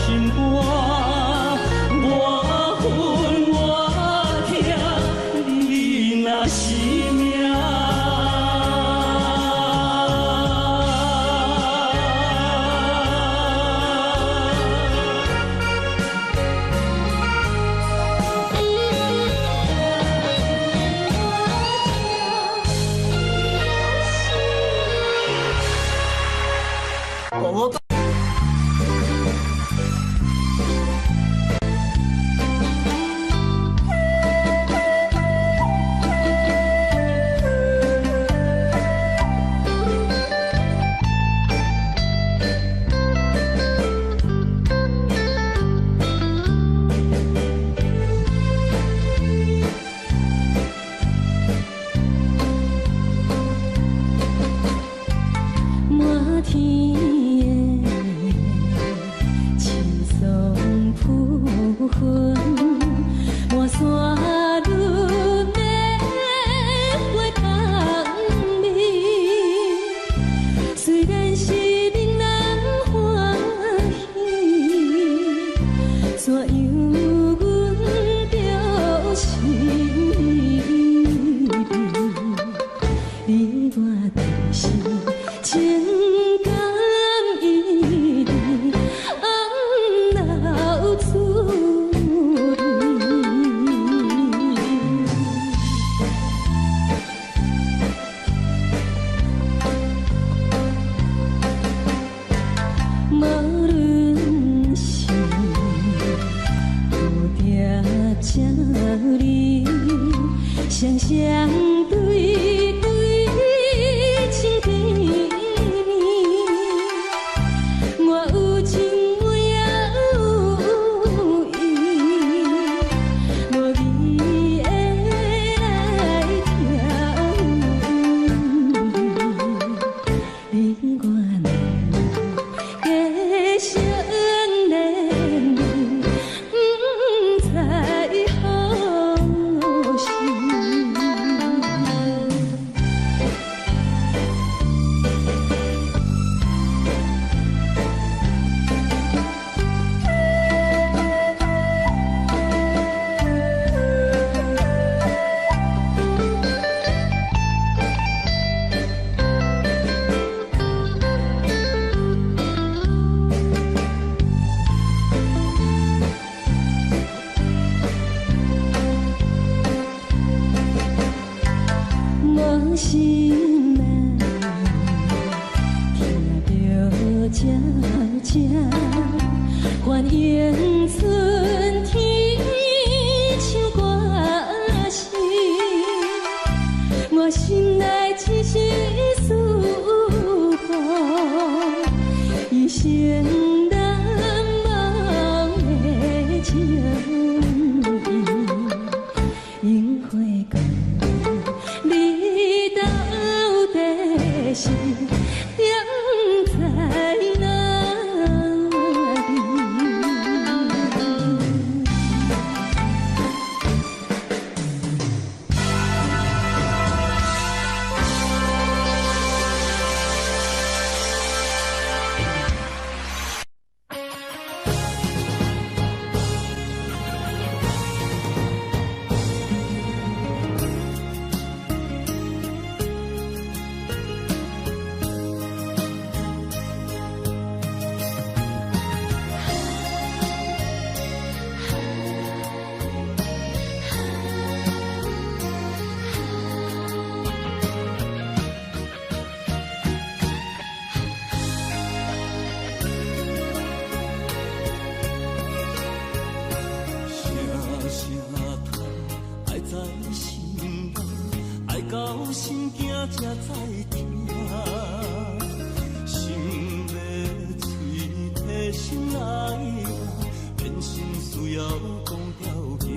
心肝，我恨我疼，你若是命。才知听，心要碎，提心爱人，变心需要讲条件。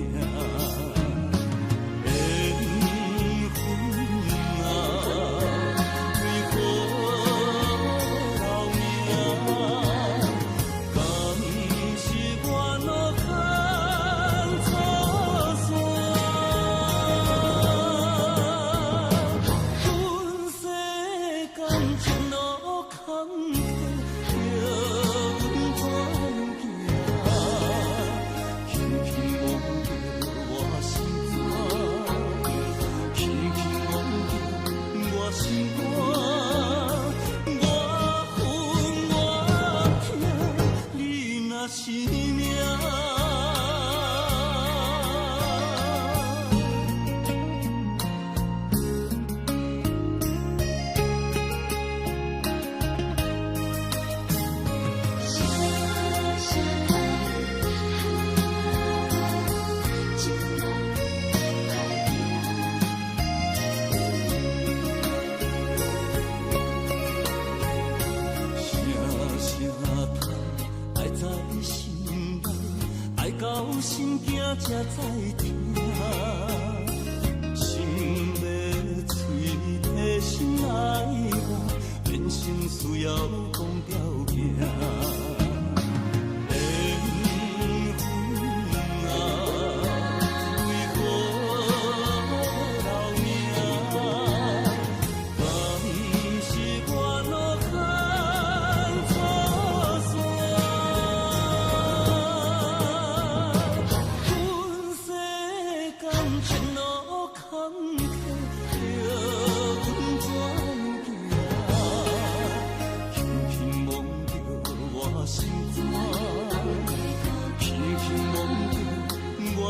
惊才知听，心要嘴提心爱我，人生需要讲条件。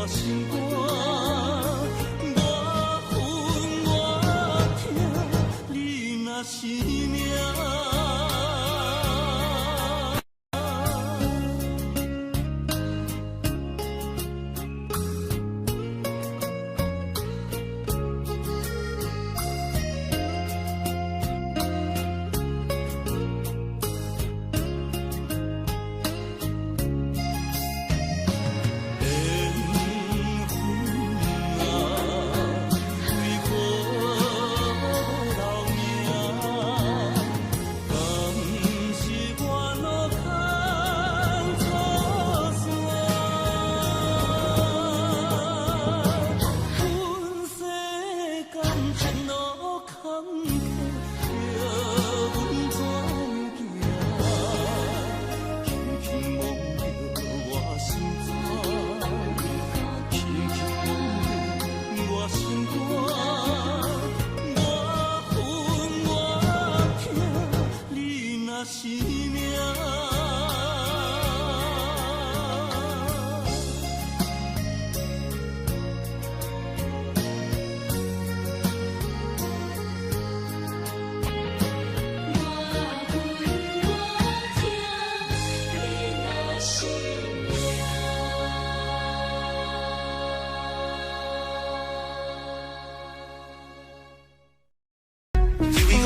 心肝，我恨我痛，你若是命。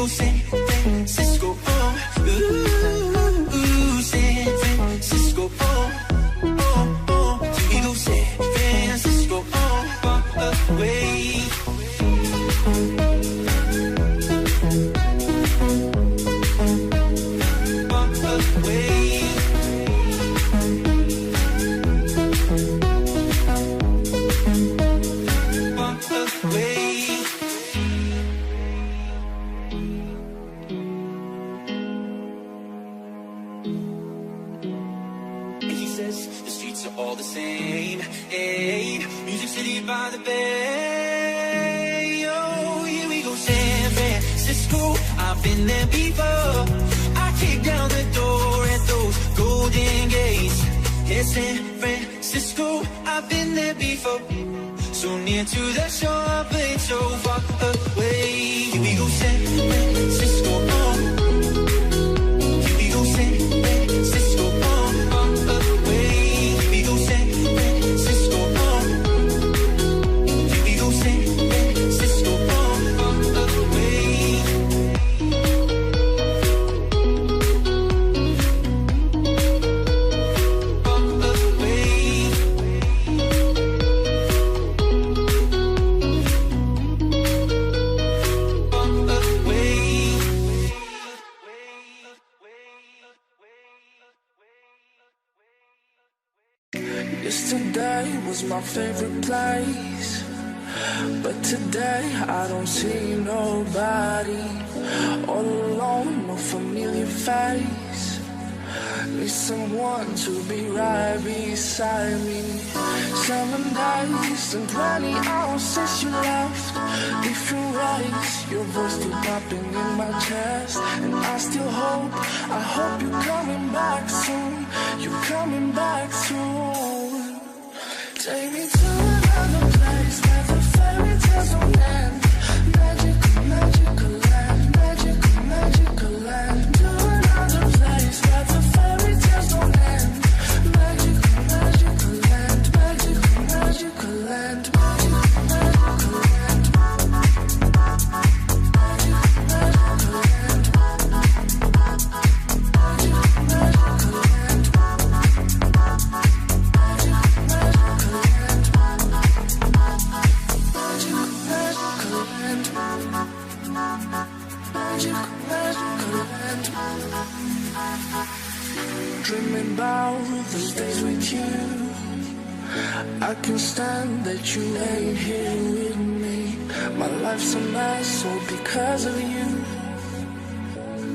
San Francisco, ooh, San Francisco, here we go, San Francisco, far away. Far away. Far away. The streets are all the same, hey, Music City by the bay. Oh, here we go, San Francisco, I've been there before. I kick down the door at those golden gates. Yeah, San Francisco, I've been there before. So near to the shore, but so far away. Here we go, San Francisco, here we go, San Francisco, Yesterday was my favorite place, but today I don't see nobody. All alone, no familiar face. Need someone to be right beside me. 7 days and 20 hours since you left. Different ways, your voice still popping in my chest. And I still hope, I hope you're coming back soon. You're coming back soon. Take me to another place where the fairy tales don't end. Magical, magical land, magical, magical land. To another place where the fairy tales don't end. Magical, magical land, magical, magical land, magical, magical land. Magical, magical land. Magical, magical land. Magical, magical land. I can stand that you ain't here with me. My life's a mess, all because of you.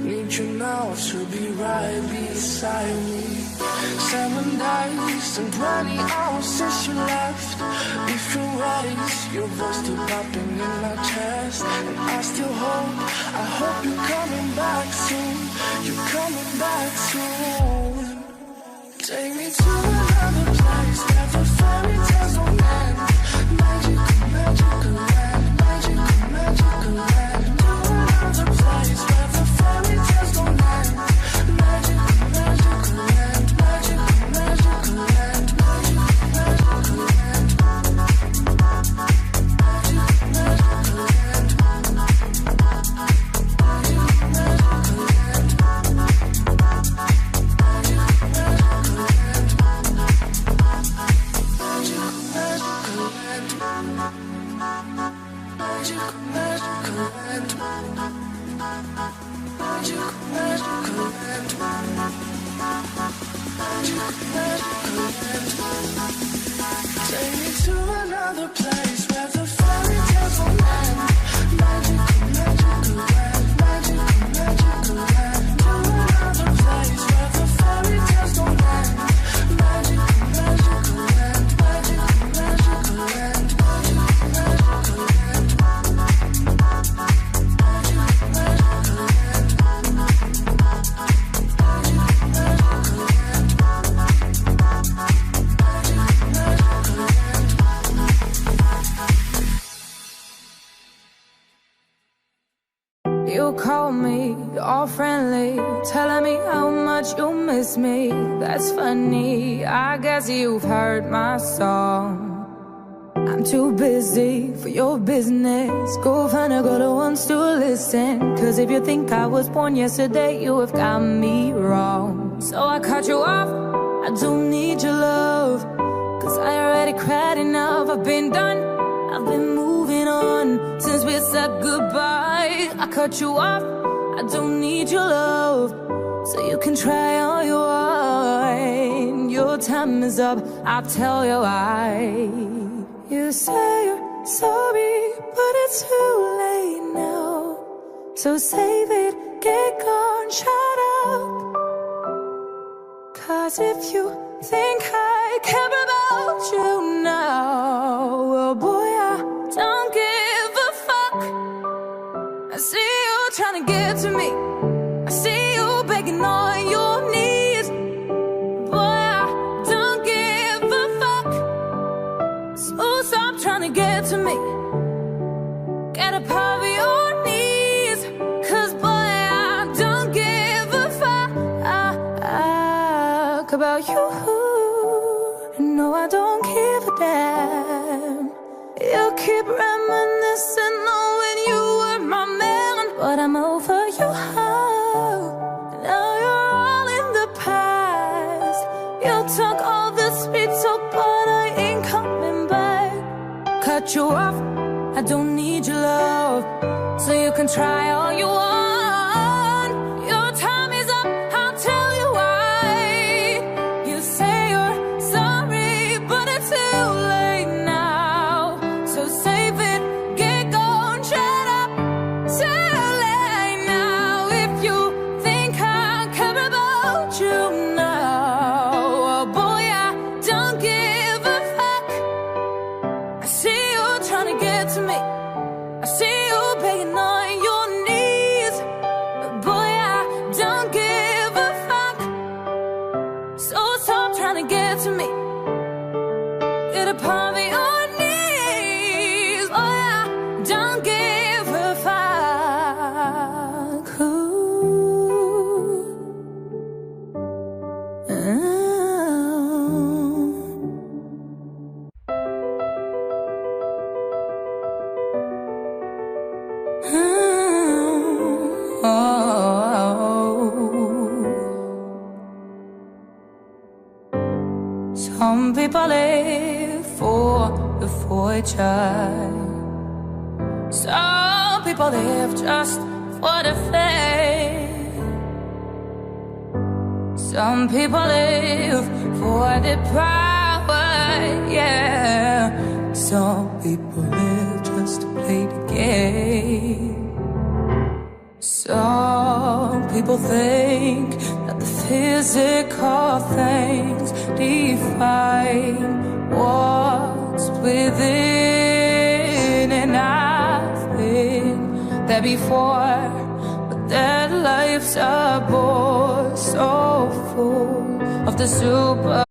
Need you now to be right beside me. 7 days and 20 hours since you left. Different ways, your voice still popping in my chest. And I still hope, I hope you're coming back soon. You're coming back soon. Take me to another place where the fairy tales don't end. Magical, magical land, magical, magical land. To another place where the fairy tales don't end. Magical, magical land, magical, magical land, magical, magical land. Magical, magical land. Magical, magical land. Take me to another place where the fairy tales don't end. Magical, magical land, magical, magical land. To another place where the fairy tales don't end. Magical, magical land, magical, magical land, magical, magical land. You call me all friendly, telling me how much you miss me. That's funny, I guess you've heard my song. I'm too busy for your business. Go find a girl who wants to listen. Cause if you think I was born yesterday, you have got me wrong. So I cut you off, I don't need your love. Cause I already cried enough, I've been done, I've been moving on since we said goodbye. I cut you off, I don't need your love. So you can try all you want. Your time is up, I'll tell you why. You say you're sorry, but it's too late now. So save it, get gone, shut up. Cause if you think I care about you now, well boy, I don't give a fuck. I see you trying to get to me, I see you begging on your knees. Boy, I don't give a fuck. So stop trying to get to me, get up off your knees. Cause boy, I don't give a fuck about you. No, I don't give a damn. You keep reminiscing on when you were my man, but I'm over you. Now you're all in the past. You took all the sweet talk, but I ain't coming back. Cut you off, I don't need your love. So you can try all you want. Your time is up, I'll tell you why. You say you're sorry, but it's too late now. So save it, get gone, shut up. Too late now. If you think I care about you now, oh boy, I don't give a fuck. I see you trying to get to me, I see you begging on your knees. But boy, I don't give a fuck. So stop trying to get to me, get up on your knees. Boy, I don't give a fuck. Some people live for the fortune. Some people live just for the fame. Some people live for the power, yeah. people live just to play the game. Some people think that the physical things define what's within, and I've been there before, but that life's a bore so full of the super